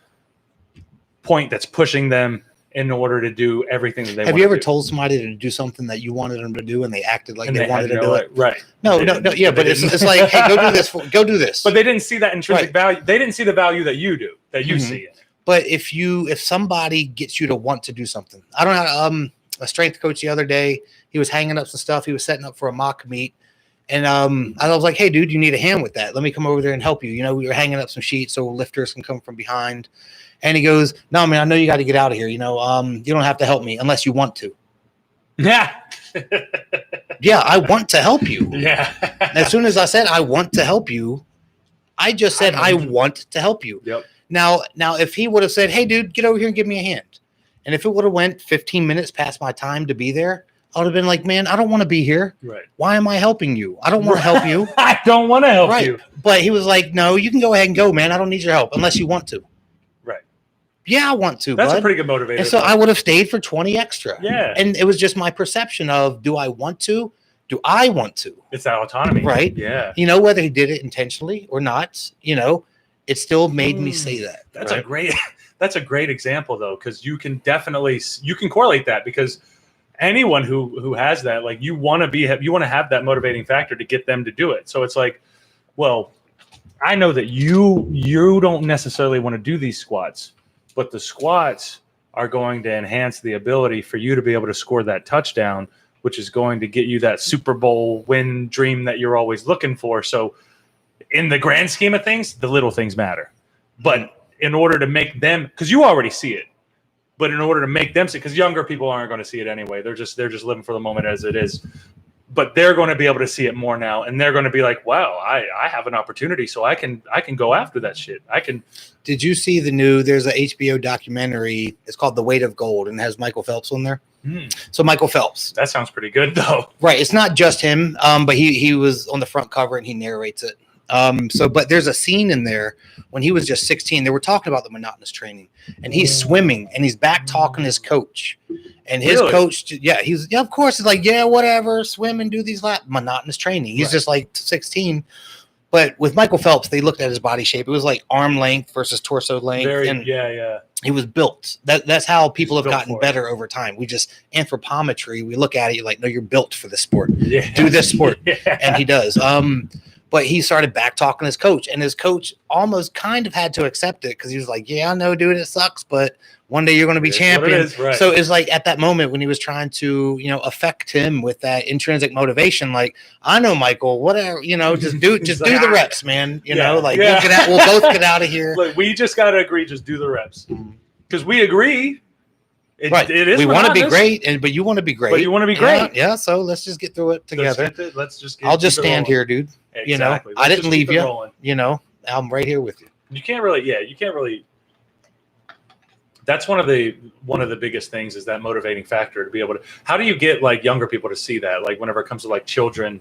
point that's pushing them in order to do everything that they want to do. Have you ever told somebody to do something that you wanted them to do and they acted like they wanted to do it? Right. No, yeah, but it's like, hey, go do this. But they didn't see that intrinsic value. They didn't see the value that you do, that you see it. But if somebody gets you to want to do something, I don't know, a strength coach the other day, he was hanging up some stuff. He was setting up for a mock meet. And I was like, hey, dude, you need a hand with that. Let me come over there and help you. You know, we were hanging up some sheets so lifters can come from behind. And he goes, no, man, I know you got to get out of here. You know, you don't have to help me unless you want to. Yeah. Yeah, I want to help you. Yeah. As soon as I said I want to help you, I just said I want to help you. Yep. Now, if he would have said, hey, dude, get over here and give me a hand. And if it would have went 15 minutes past my time to be there, I would have been like, man, I don't want to be here. Right. Why am I helping you? I don't want to help you. I don't want to help you. But he was like, no, you can go ahead and go, man. I don't need your help unless you want to. Right. Yeah, I want to. That's bud. a pretty good motivator. And so I would have stayed for 20 extra. Yeah. And it was just my perception of, do I want to? Do I want to? It's that autonomy. Right. Yeah. You know, whether he did it intentionally or not, you know, it still made me say that. That's a great example though, because you can correlate that because anyone who has that, like you want to have that motivating factor to get them to do it. So it's like, well, I know that you don't necessarily want to do these squats, but the squats are going to enhance the ability for you to be able to score that touchdown, which is going to get you that Super Bowl win dream that you're always looking for. So in the grand scheme of things, the little things matter. But in order to make them, because you already see it, but in order to make them see, because younger people aren't going to see it anyway. They're just living for the moment as it is. But they're going to be able to see it more now, and they're going to be like, "Wow, I have an opportunity, so I can go after that shit. I can." Did you see there's a HBO documentary? It's called The Weight of Gold, and it has Michael Phelps on there. So Michael Phelps. That sounds pretty good, though. Right. It's not just him, but he was on the front cover and he narrates it. But there's a scene in there when he was just 16. They were talking about the monotonous training, and he's swimming and he's back talking his coach. And his coach, of course, it's like, yeah, whatever, swim and do these monotonous training. He's just like 16. But with Michael Phelps, they looked at his body shape. It was like arm length versus torso length. He was built. That's how people have gotten better over time. We just anthropometry. We look at it, you're like, no, you're built for this sport. Yeah. Do this sport. And he does. But he started back talking his coach, and his coach almost kind of had to accept it because he was like, yeah, I know, dude, it sucks, but one day you're going to be champion. Right. So it's like at that moment when he was trying to, affect him with that intrinsic motivation, like, I know, Michael, whatever, just do the reps, man. We'll both get out of here. Look, we just got to agree, just do the reps because we agree. Right. It is. We want to be great, but you want to be great. But you want to be great. Yeah. So let's just get through it together. I'll just stand here, dude. Exactly. I didn't leave you. I'm right here with you. You can't really. That's one of the biggest things is that motivating factor to be able to. How do you get like younger people to see that? Like whenever it comes to like children,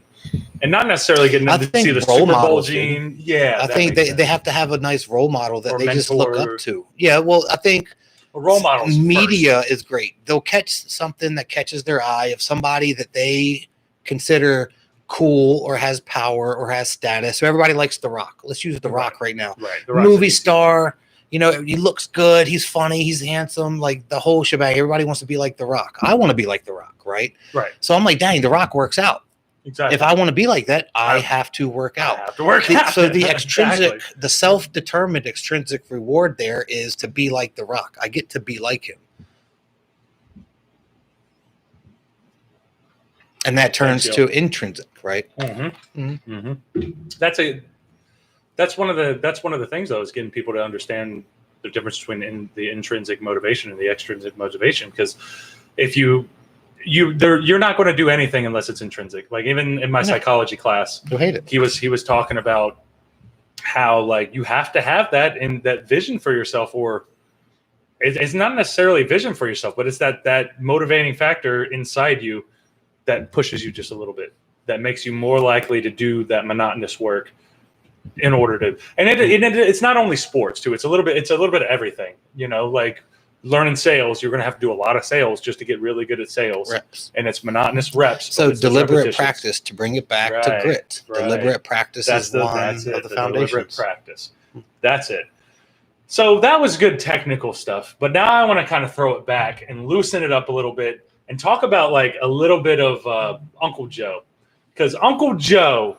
and not necessarily getting them to see the Super Bowl gene. Yeah, I think they have to have a nice role model that they just look up to. Yeah. Well, I think. Role models. Media is great. They'll catch something that catches their eye of somebody that they consider cool or has power or has status. So everybody likes The Rock. Let's use The Rock right now. Right. Movie star. He looks good. He's funny. He's handsome. Like the whole shebang. Everybody wants to be like The Rock. I want to be like The Rock. Right. Right. So I'm like, dang, The Rock works out. Exactly. If I want to be like that, I have to work out. So the extrinsic, the self-determined extrinsic reward there is to be like The Rock. I get to be like him. And that turns to intrinsic, right? That's one of the things though, is getting people to understand the difference between the intrinsic motivation and the extrinsic motivation. Because if you're not going to do anything unless it's intrinsic. Like even in my psychology class, you hate it. He was talking about how like you have to have that vision for yourself, or it's not necessarily vision for yourself, but it's that motivating factor inside you that pushes you just a little bit, that makes you more likely to do that monotonous work in order to, and it's not only sports too. It's a little bit of everything, like learning sales. You're going to have to do a lot of sales just to get really good at sales. Reps. And it's monotonous reps. So deliberate practice, to bring it back to grit. Right. Deliberate practice is one of the foundations. Deliberate practice. That's it. So that was good technical stuff. But now I want to kind of throw it back and loosen it up a little bit and talk about like a little bit of Uncle Joe. Because Uncle Joe,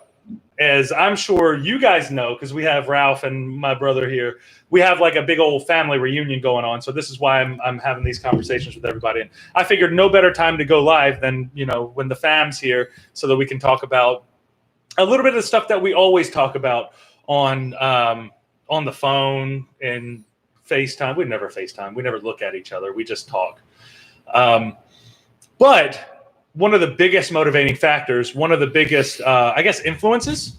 as I'm sure you guys know, because we have Ralph and my brother here, we have like a big old family reunion going on. So this is why I'm having these conversations with everybody. And I figured no better time to go live than, when the fam's here, so that we can talk about a little bit of the stuff that we always talk about on the phone and FaceTime. We never FaceTime. We never look at each other. We just talk. But one of the biggest motivating factors, one of the biggest, influences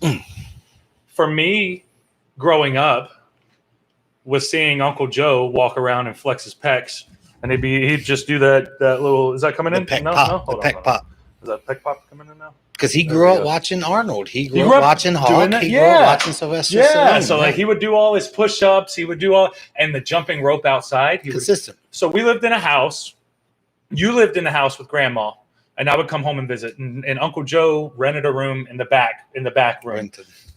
for me growing up was seeing Uncle Joe walk around and flex his pecs, and he'd just do that little. Is that coming in? Pec No, pop. hold Pec on. pop. Is that pec pop coming in now? Because he grew up watching Arnold. He grew up watching Hawk. He grew up watching Sylvester Stallone. So like he would do all his push-ups. He would do and the jumping rope outside. Consistent. So we lived in a house. You lived in a house with Grandma. And I would come home and visit, and Uncle Joe rented a room in the back room.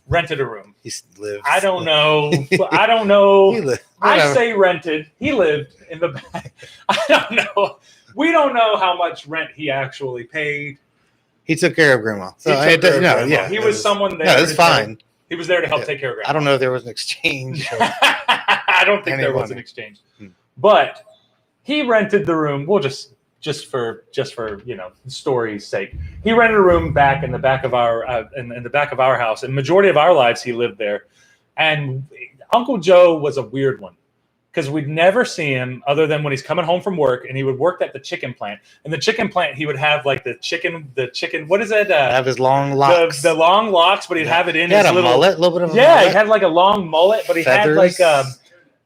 Rented a room. He lived. I don't know. I don't know. He lived. I say rented. He lived in the back. I don't know. We don't know how much rent he actually paid. He took care of Grandma. So he was someone there. No, it's fine. He was there to help take care of Grandma. I don't know if there was an exchange. I don't think there was an exchange. But he rented the room. We'll just for story's sake, he rented a room back in the back of our in the back of our house, and majority of our lives he lived there. And Uncle Joe was a weird one, because we'd never see him other than when he's coming home from work, and he would work at the chicken plant. And the chicken plant, he would have like the chicken. What is it? Have his long locks. The long locks, but he'd have it in. He had his a mullet, a little bit of a mullet. mullet. He had like a long mullet, but he Feathers. had like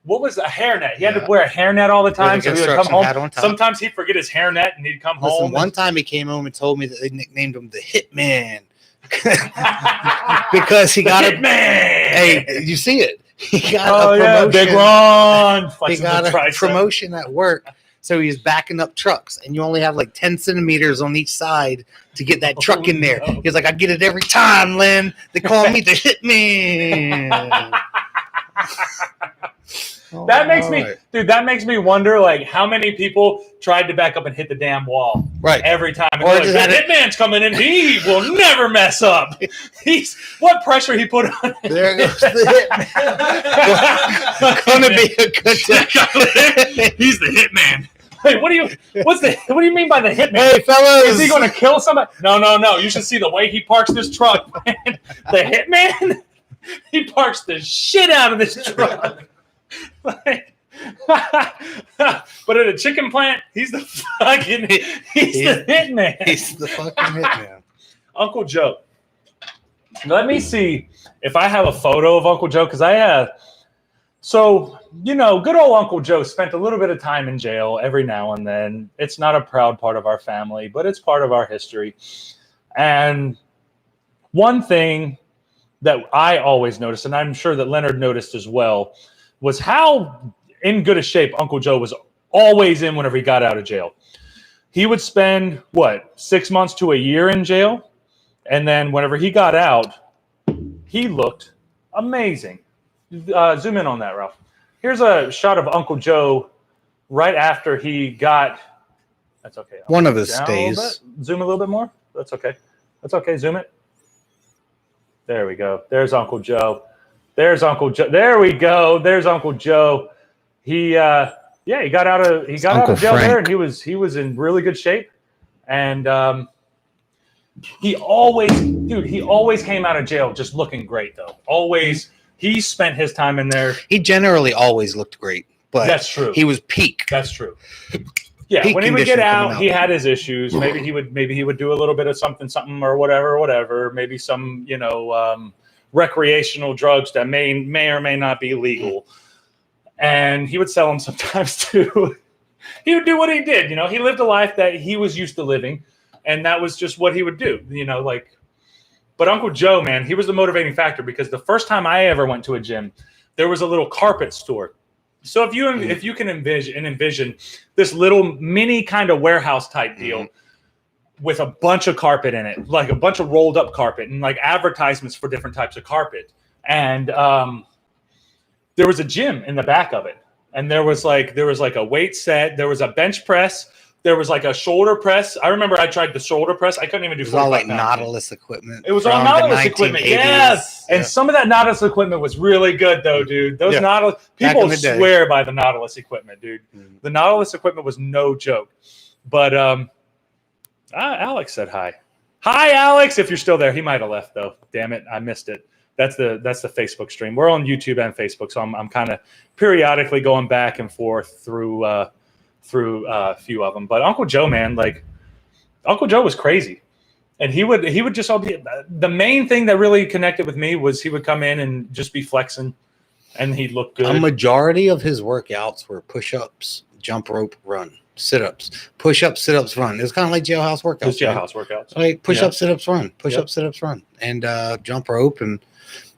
what was a hairnet? He had to wear a hairnet all the time, so he would come home. Sometimes he'd forget his hairnet, and he'd come home. One time he came home and told me that they nicknamed him the Hitman because he got Hitman. Hey, you see it? He got a promotion. Big Ron. He got a promotion at work, so he's backing up trucks, and you only have like 10 centimeters on each side to get that truck in there. No. He's like, I get it every time, Lynn. They call me the Hitman. That makes me wonder, like, how many people tried to back up and hit the damn wall every time. And or just like, the Hitman's coming in. He will never mess up. What pressure he put on him. There goes the Hitman. Going to be a good day. He's the Hitman. Hey, what do you mean by the Hitman? Hey, fellas. Is he going to kill somebody? No. You should see the way he parks this truck, man. The Hitman, he parks the shit out of this truck. But at a chicken plant, he's the Hitman. He's the fucking Hitman. Uncle Joe. Let me see if I have a photo of Uncle Joe, because I have. So, good old Uncle Joe spent a little bit of time in jail every now and then. It's not a proud part of our family, but it's part of our history. And one thing that I always noticed, and I'm sure that Leonard noticed as well, was how in good a shape Uncle Joe was always in whenever he got out of jail. He would spend, 6 months to a year in jail? And then whenever he got out, he looked amazing. Zoom in on that, Ralph. Here's a shot of Uncle Joe right after he got... That's okay. One of his stays. Zoom a little bit more. That's okay. Zoom it. There we go. There's Uncle Joe. There's Uncle Joe. There we go. There's Uncle Joe. He got out of jail there, and he was in really good shape. And he always came out of jail just looking great though. Always, he spent his time in there. He generally always looked great, but that's true. He was peak. That's true. Yeah, Peak when he would get condition out, he had his issues. Maybe he would do a little bit of something or whatever. Maybe some recreational drugs that may or may not be legal, and he would sell them sometimes too. He would do what he did. He lived a life that he was used to living, and that was just what he would do. But Uncle Joe, man, he was the motivating factor, because the first time I ever went to a gym, there was a little carpet store. So if you can envision this little mini kind of warehouse type deal with a bunch of carpet in it, like a bunch of rolled up carpet and like advertisements for different types of carpet. And there was a gym in the back of it. And there was like a weight set. There was a bench press. There was like a shoulder press. I remember I tried the shoulder press. I couldn't even do 45 pounds. It was all like pounds. Nautilus equipment. It was all Nautilus equipment. Yes. And some of that Nautilus equipment was really good though, dude. Those Nautilus, people swear by the Nautilus equipment, dude. The Nautilus equipment was no joke. But Alex said hi. Hi, Alex. If you're still there. He might have left though. Damn it. I missed it. That's the Facebook stream. We're on YouTube and Facebook. So I'm kind of periodically going back and forth through a few of them. But Uncle Joe, man, like Uncle Joe was crazy. And he would just all be, the main thing that really connected with me was he would come in and just be flexing and he'd look good. A majority of his workouts were push-ups, jump rope, run, sit-ups, push-ups, sit-ups, run. It was kind of like jailhouse workouts. Just jailhouse workouts. Like push-ups, sit-ups, run, push-ups, sit-ups, run, and jump rope. And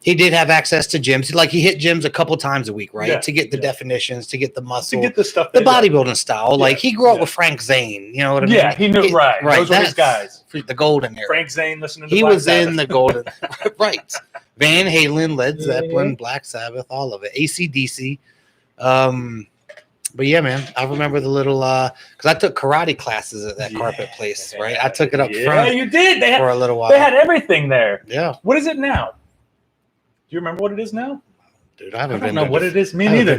he did have access to gyms. Like he hit gyms a couple times a week, right? Yeah. To get the definitions, to get the muscle, to get the stuff, the bodybuilding style. Like he grew up with Frank Zane. You know what I mean? Yeah, he knew right. Those were his guys. The golden era. Frank Zane listening to He Black was Sabbath. in the golden right. Van Halen, Led Zeppelin, Black Sabbath, all of it. AC/DC. But yeah, man, I remember the little because I took karate classes at that carpet place, right? I took it up front. Yeah, you did. For a little while. They had everything there. Yeah. What is it now? Do you remember what it is now? Dude, I don't know what it is. Me neither.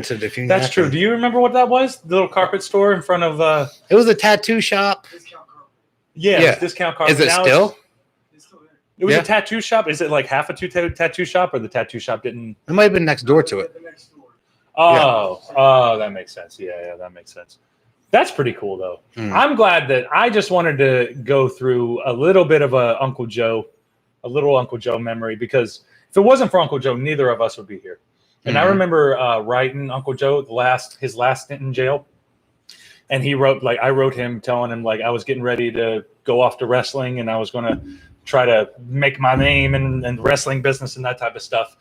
That's true. Do you remember what that was? The little carpet store in front of It was a tattoo shop. Discount carpet. Yeah, it was discount carpet. Is it still? It's still there. It was a tattoo shop. Is it like half a tattoo shop, or the tattoo shop didn't? It might have been next door to it. The next door. Oh, that makes sense. Yeah, that makes sense. That's pretty cool, though. I'm glad that I just wanted to go through a little bit of a little Uncle Joe memory, because if it wasn't for Uncle Joe, neither of us would be here. And I remember writing Uncle Joe his last stint in jail, and he wrote, like, I wrote him telling him, like, I was getting ready to go off to wrestling and I was going to try to make my name in the wrestling business and that type of stuff.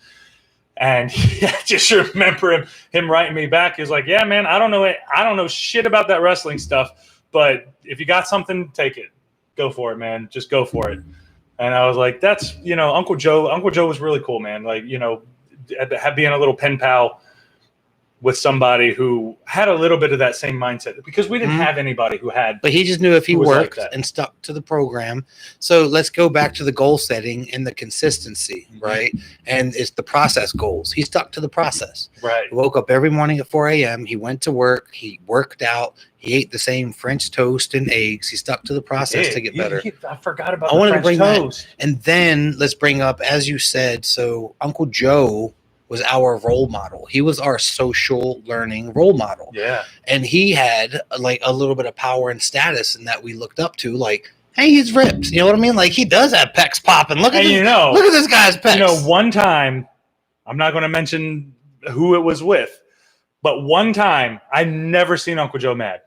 And I just remember him writing me back. He was like, yeah, man, I don't know shit about that wrestling stuff, but if you got something, take it. Go for it, man. Just go for it. And I was like, that's, Uncle Joe was really cool, man. Like, being a little pen pal with somebody who had a little bit of that same mindset, because we didn't have anybody who had. But he just knew if he worked like and stuck to the program. So let's go back to the goal setting and the consistency, right? And it's the process goals. He stuck to the process. Right. He woke up every morning at 4 a.m. He went to work. He worked out. He ate the same French toast and eggs. He stuck to the process to get better. I forgot about I wanted the French to bring toast. that. And then let's bring up, as you said, so Uncle Joe was our role model. He was our social learning role model. Yeah. And he had like a little bit of power and status in that we looked up to, like, hey, he's ripped. You know what I mean? Like, he does have pecs popping. Look at this guy's pecs. One time, I'm not going to mention who it was with, but one time I never seen Uncle Joe mad.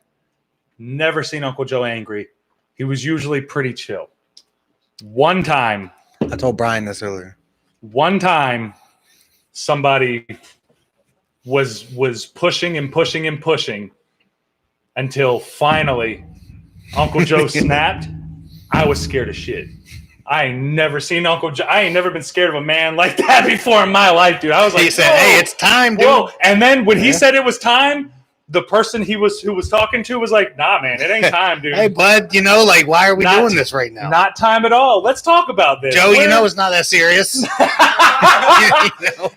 Never seen Uncle Joe angry. He was usually pretty chill. One time. I told Brian this earlier. One time, somebody was pushing and pushing and pushing until finally Uncle Joe snapped. I was scared of shit. I ain't never seen Uncle Joe. I ain't never been scared of a man like that before in my life, dude. I was like, he said, hey, it's time, dude. Whoa. And then when he said it was time, the person who was talking to was like, nah, man, it ain't time, dude. Hey, bud, like, why are we doing this right now? Not time at all. Let's talk about this. Joe, it's not that serious.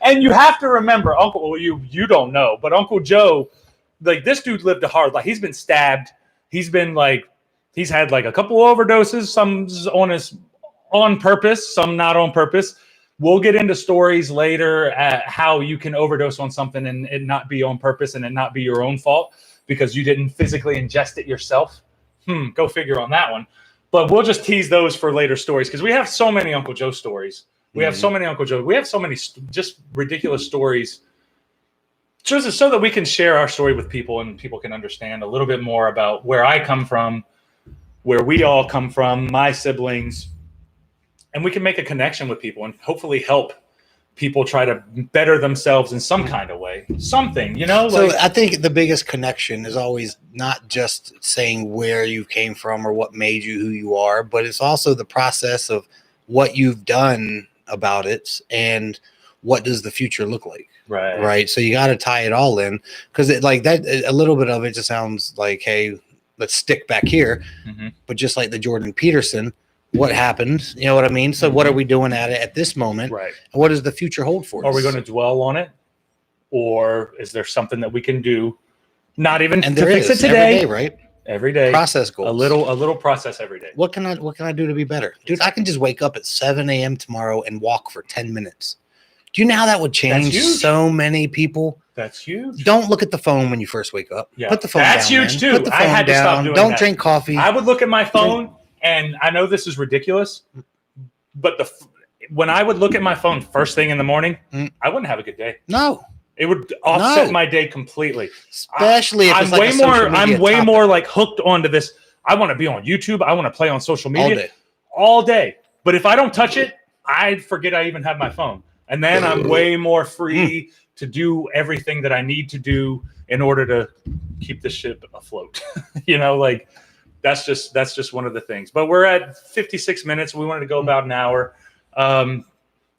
And you have to remember, you don't know, but Uncle Joe, like, this dude lived a hard life. He's been stabbed. He's had like a couple overdoses. Some on purpose, some not on purpose. We'll get into stories later at how you can overdose on something and it not be on purpose and it not be your own fault because you didn't physically ingest it yourself. Go figure on that one. But we'll just tease those for later stories because we have so many Uncle Joe stories. We have so many Uncle Joe. We have so many just ridiculous stories just so that we can share our story with people and people can understand a little bit more about where I come from, where we all come from, my siblings, and we can make a connection with people and hopefully help people try to better themselves in some kind of way, something, you know? So I think the biggest connection is always not just saying where you came from or what made you who you are, but it's also the process of what you've done about it and what does the future look like. Right. So you got to tie it all in because like that, a little bit of it just sounds like, hey, let's stick back here. But just like the Jordan Peterson, what happened? You know what I mean? So what are we doing at this moment? Right. And what does the future hold for us? Are we going to dwell on it? Or is there something that we can do? Not even to fix it today. Every day, right? Every day. Process goals. A little process every day. What can I do to be better? Dude, I can just wake up at 7 a.m. tomorrow and walk for 10 minutes. Do you know how that would change so many people? That's huge. Don't look at the phone when you first wake up. Yeah. Put the phone down. That's huge man. too. Put the phone I had to down. stop doing Don't that. drink coffee. I would look at my phone, and I know this is ridiculous, but when I would look at my phone first thing in the morning, I wouldn't have a good day. No. It would offset my day completely. Especially if I'm it's like I'm way more like hooked onto this. I want to be on YouTube. I want to play on social media all day. But if I don't touch it, I forget I even have my phone. And then I'm way more free to do everything that I need to do in order to keep the ship afloat. You know, like that's just one of the things. But we're at 56 minutes. We wanted to go about an hour.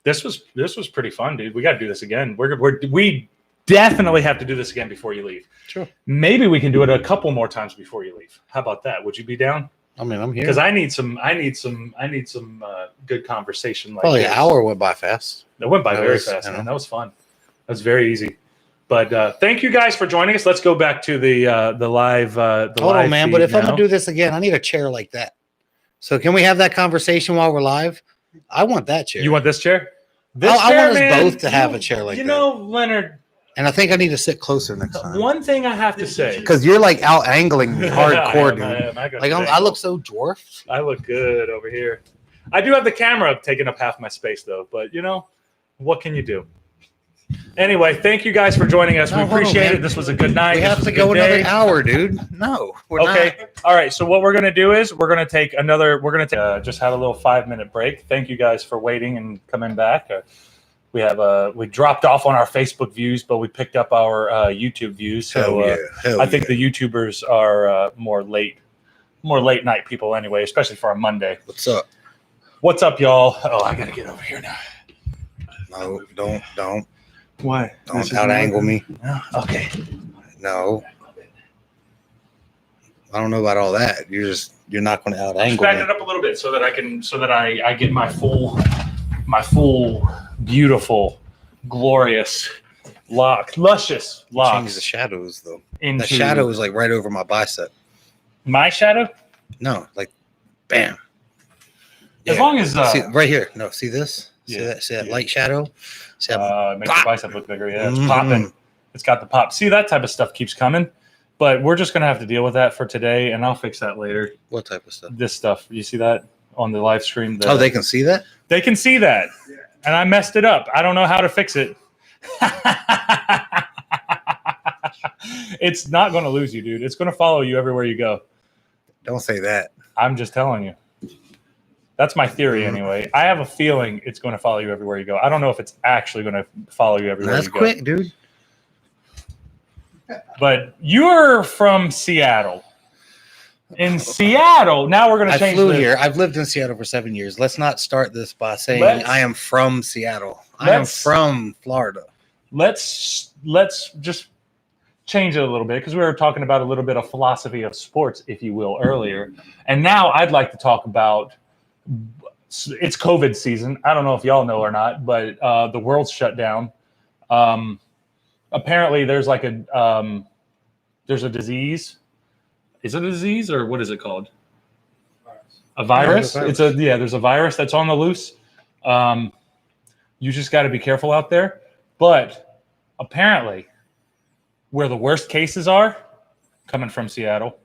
This was pretty fun, dude. We got to do this again. We definitely have to do this again before you leave. Sure. Maybe we can do it a couple more times before you leave. How about that? Would you be down? I mean, I'm here because I need some good conversation. Like probably an hour went by fast. It went by very fast, man. That was fun. That was very easy. But thank you guys for joining us. Let's go back to the live. Hold on, man. But if I'm gonna do this again, I need a chair like that. So can we have that conversation while we're live? I want that chair. You want this chair? I want us both to have a chair like that. You know, Leonard. And I think I need to sit closer next time. One thing I have to say, because you're like out angling me hardcore, dude. I look so dwarfed. I look good over here. I do have the camera taking up half my space, though. But you know, what can you do? Anyway, thank you guys for joining us. We appreciate it. This was a good night. We have to go another hour, dude. No, we're not. All right. So what we're gonna do is we're gonna take just have a little 5-minute break. Thank you guys for waiting and coming back. We dropped off on our Facebook views, but we picked up our YouTube views. So I think the YouTubers are more late night people anyway, especially for a Monday. What's up? What's up, y'all? Oh, I gotta get over here now. No, don't. Why? Don't out angle me. No? Okay. No. I don't know about all that. You're not going to out angle me. Back it up a little bit so that I get my full beautiful, glorious luscious locks. Change the shadows though. The shadow is like right over my bicep. My shadow? No, like bam. As long as see, right here. No, see this? See that light shadow? See makes the bicep look bigger. Yeah, it's popping. It's got the pop. See, that type of stuff keeps coming. But we're just gonna have to deal with that for today, and I'll fix that later. What type of stuff? This stuff. You see that on the live stream? They can see that? They can see that. And I messed it up. I don't know how to fix it. It's not going to lose you, dude. It's going to follow you everywhere you go. Don't say that. I'm just telling you. That's my theory anyway. I have a feeling it's going to follow you everywhere you go. I don't know if it's actually going to follow you everywhere you go. That's quick, dude. But you're from Seattle. In Seattle, now we're going to change. I flew here. I've lived in Seattle for 7 years. Let's not start this by saying I am from Seattle. I am from Florida. Let's just change it a little bit because we were talking about a little bit of philosophy of sports, if you will, earlier. And now I'd like to talk about it's COVID season. I don't know if y'all know or not, but the world's shut down. Apparently, there's like there's a disease. Is it a disease or what is it called? A virus. Yeah, There's a virus that's on the loose. You just got to be careful out there. But apparently, where the worst cases are, coming from Seattle,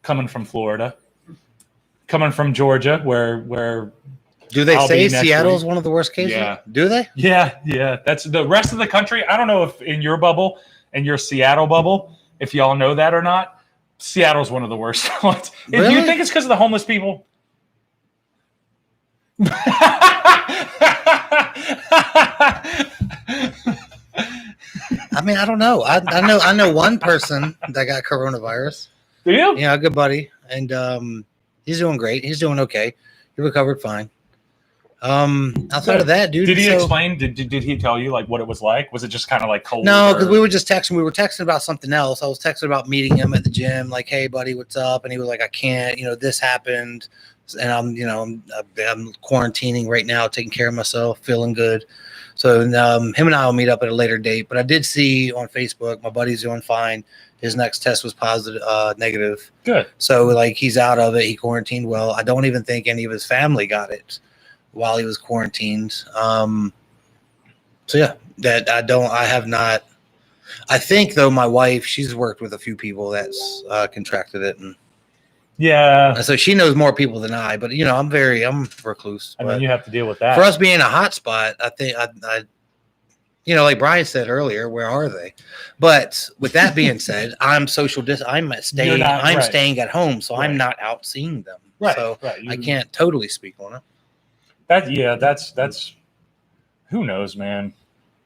coming from Florida, coming from Georgia, where Do they I'll say be next Seattle's week. one of the worst cases? Yeah. Do they? Yeah. That's the rest of the country. I don't know if in your bubble, in your Seattle bubble, if y'all know that or not. Seattle's one of the worst ones. Really? Do you think it's because of the homeless people? I mean, I don't know. I know one person that got coronavirus. Do you? Yeah, a good buddy, and he's doing great. He's doing okay. He recovered fine. Outside of that, dude. Did he explain? Did he tell you like what it was like? Was it just kind of like cold? No, because we were just texting. We were texting about something else. I was texting about meeting him at the gym. Like, hey, buddy, what's up? And he was like, I can't. This happened, and I'm quarantining right now, taking care of myself, feeling good. So him and I will meet up at a later date. But I did see on Facebook, my buddy's doing fine. His next test was positive, negative. Good. So like he's out of it. He quarantined well. I don't even think any of his family got it while he was quarantined. So yeah, I have not. I think though my wife, she's worked with a few people that's contracted it, and yeah, so she knows more people than I. But I'm recluse. I mean, you have to deal with that. For us being a hot spot, I think I like Brian said earlier, where are they? But with that being said, I'm staying at home, so I'm not out seeing them. Right. So right. I can't totally speak on it. That's who knows, man.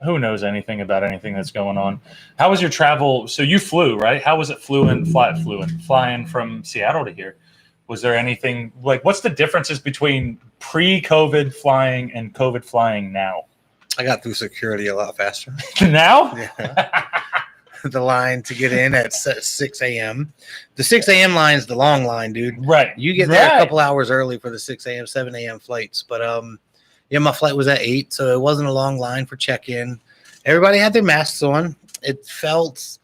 Who knows anything about anything that's going on? How was your travel? So you flew, right? How was it flying from Seattle to here? Was there anything like what's the differences between pre-COVID flying and COVID flying now? I got through security a lot faster. Now? Yeah. The line to get in at 6 a.m. The 6 a.m. line is the long line, dude. Right. You get there a couple hours early for the 6 a.m., 7 a.m. flights. But my flight was at 8, so it wasn't a long line for check-in. Everybody had their masks on. It felt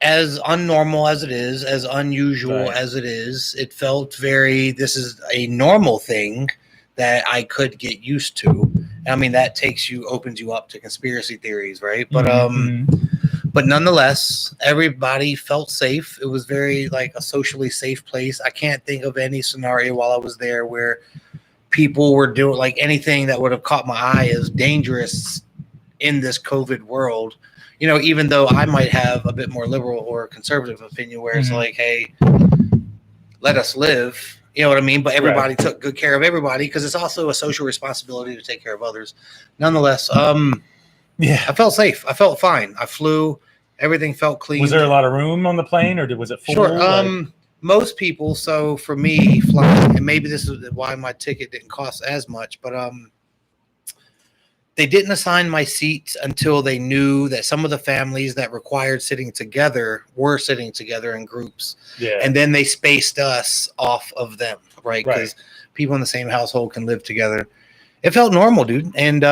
as unnormal as it is, as unusual as it is. It felt this is a normal thing that I could get used to. I mean, that opens you up to conspiracy theories, right? But but nonetheless, everybody felt safe. It was very like a socially safe place. I can't think of any scenario while I was there where people were doing like anything that would have caught my eye as dangerous in this COVID world. Even though I might have a bit more liberal or conservative opinion where it's like, hey, let us live. You know what I mean? But everybody took good care of everybody because it's also a social responsibility to take care of others. Nonetheless, I felt safe. I felt fine. I flew. Everything felt clean. Was there a lot of room on the plane, or was it full? Sure. Most people. So for me, flying, and maybe this is why my ticket didn't cost as much, but they didn't assign my seats until they knew that some of the families that required sitting together were sitting together in groups. Yeah. And then they spaced us off of them, right? Because people in the same household can live together. It felt normal, dude. And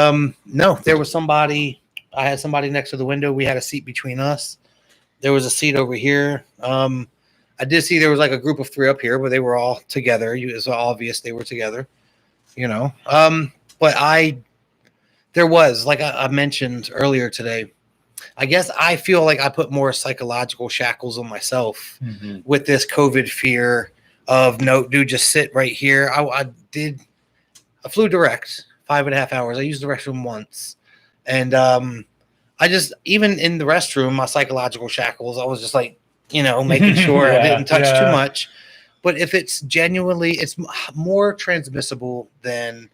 no, there was somebody. I had somebody next to the window. We had a seat between us. There was a seat over here. I did see there was like a group of 3 up here, but they were all together. It was obvious they were together, But there was, like I mentioned earlier today, I guess I feel like I put more psychological shackles on myself with this COVID fear of, no, dude, just sit right here. I flew direct 5.5 hours. I used the restroom once. And I just, even in the restroom, my psychological shackles, I was just like, making sure I didn't touch too much. But if it's genuinely, it's more transmissible than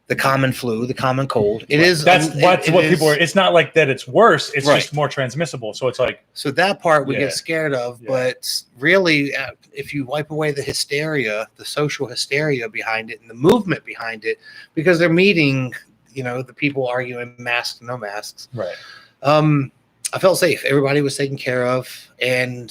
the common flu, the common cold. It is. That's what people are. It's not like that. It's worse. It's just more transmissible. So it's like. So that part we get scared of, but really, if you wipe away the hysteria, the social hysteria behind it, and the movement behind it, because they're meeting, the people arguing masks, no masks. Right. I felt safe. Everybody was taken care of, and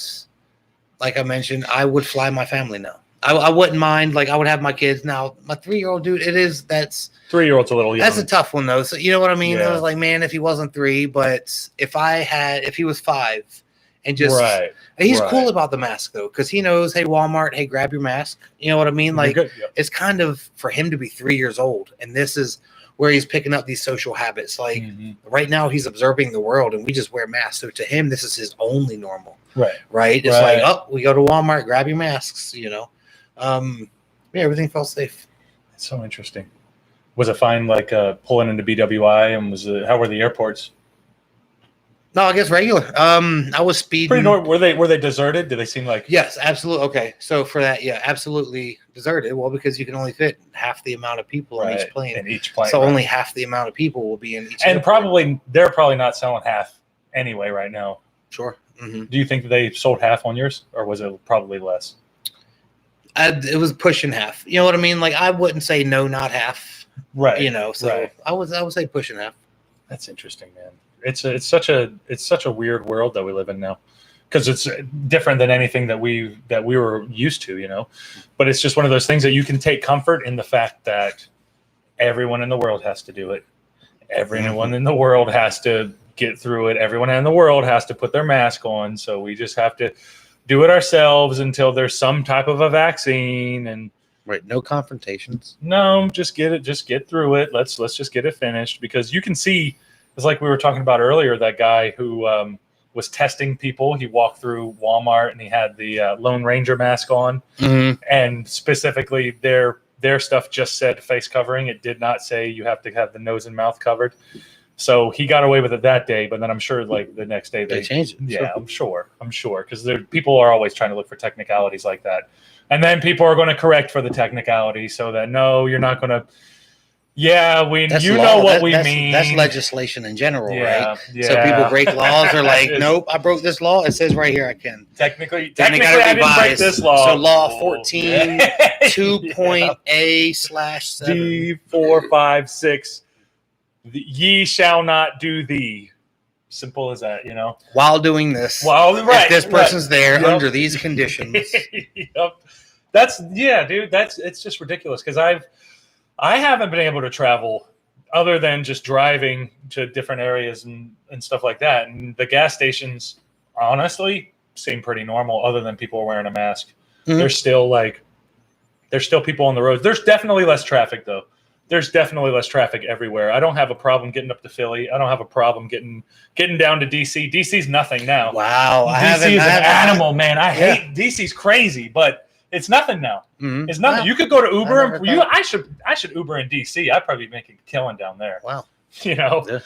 like I mentioned, I would fly my family now. I wouldn't mind. Like I would have my kids now. My 3-year-old dude, that's 3-year-old's a little young. That's a tough one though. So you know what I mean? Yeah. I was like, man, if he wasn't 3, but if he was 5 and just Right. and he's Right. cool about the mask though, because he knows, hey, Walmart, hey, grab your mask. You know what I mean? You're Like good. Yep. it's kind of for him to be 3 years old, and this is where he's picking up these social habits. Like right now, he's observing the world, and we just wear masks. So to him, this is his only normal. Right. Right? It's Right. like, oh, we go to Walmart, grab your masks. You know, yeah, everything felt safe. It's so interesting. Was it fine, like pulling into BWI, and how were the airports? No, I guess regular. I was speeding. Pretty normal. Were they deserted? Did they seem like? Yes, absolutely. Okay, so for that, yeah, absolutely deserted. Well, because you can only fit half the amount of people in each plane. In each plane. So only half the amount of people will be in each. And airport. they're probably not selling half anyway right now. Sure. Mm-hmm. Do you think that they sold half on yours, or was it probably less? It was pushing half. You know what I mean? Like I wouldn't say no, not half. Right. You know, so right. I would say pushing half. That's interesting, man. It's such a weird world that we live in now, because it's different than anything that we were used to, you know. But it's just one of those things that you can take comfort in the fact that everyone in the world has to do it. Everyone in the world has to get through it. Everyone in the world has to put their mask on. So we just have to do it ourselves until there's some type of a vaccine. And right, no confrontations. No, just get through it. Let's just get it finished, because you can see. It's like we were talking about earlier, that guy who was testing people. He walked through Walmart and he had the Lone Ranger mask on. And specifically their stuff just said face covering. It did not say you have to have the nose and mouth covered. So he got away with it that day, but then I'm sure like the next day they changed it. Yeah, sure. I'm sure, because people are always trying to look for technicalities like that. And then people are going to correct for the technicality, so that no, you're not going to. Yeah, That's you law. know what we mean. That's legislation in general, right? Yeah. So people break laws. Are like, nope, I broke this law. It says right here I can. Technically, I didn't break this law. So law 14, 2.A/7 D 4, 5, 6. Ye shall not do thee. Simple as that, you know. While doing this, right, if this person's there Yep. under these conditions. Yep. Dude. It's just ridiculous, because I haven't been able to travel other than just driving to different areas and stuff like that. And the gas stations, honestly, seem pretty normal, other than people wearing a mask. There's still people on the roads. There's definitely less traffic, though. There's definitely less traffic everywhere. I don't have a problem getting up to Philly. I don't have a problem getting down to DC. DC's nothing now. Wow. DC is an animal, man. I hate DC's crazy, but it's nothing now. It's nothing. Wow. You could go to Uber. I should Uber in DC. I'd probably be making a killing down there. Wow. You know. Yeah.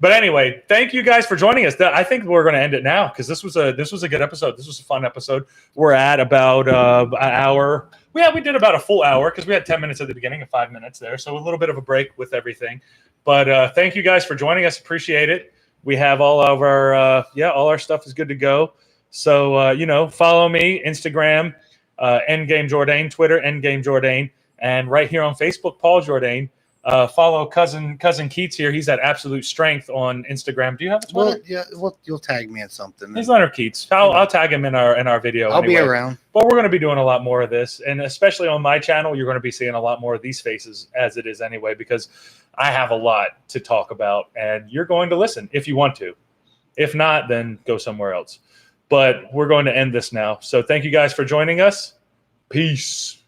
But anyway, thank you guys for joining us. I think we're going to end it now, because this was a good episode. This was a fun episode. We're at about an hour. We did about a full hour, because we had 10 minutes at the beginning and 5 minutes there. So a little bit of a break with everything. But thank you guys for joining us. Appreciate it. We have all of our all our stuff is good to go. So follow me, Instagram, Endgame Jordane, Twitter, Endgame Jordane, and right here on Facebook, Paul Jordane. Follow cousin Keats here. He's at Absolute Strength on Instagram. Do you have a Twitter? You'll tag me in something. He's Leonard Keats. I'll tag him in our video. I'll be around. But we're going to be doing a lot more of this, and especially on my channel, you're going to be seeing a lot more of these faces, as it is anyway, because I have a lot to talk about, and you're going to listen if you want to. If not, then go somewhere else. But we're going to end this now. So thank you guys for joining us. Peace.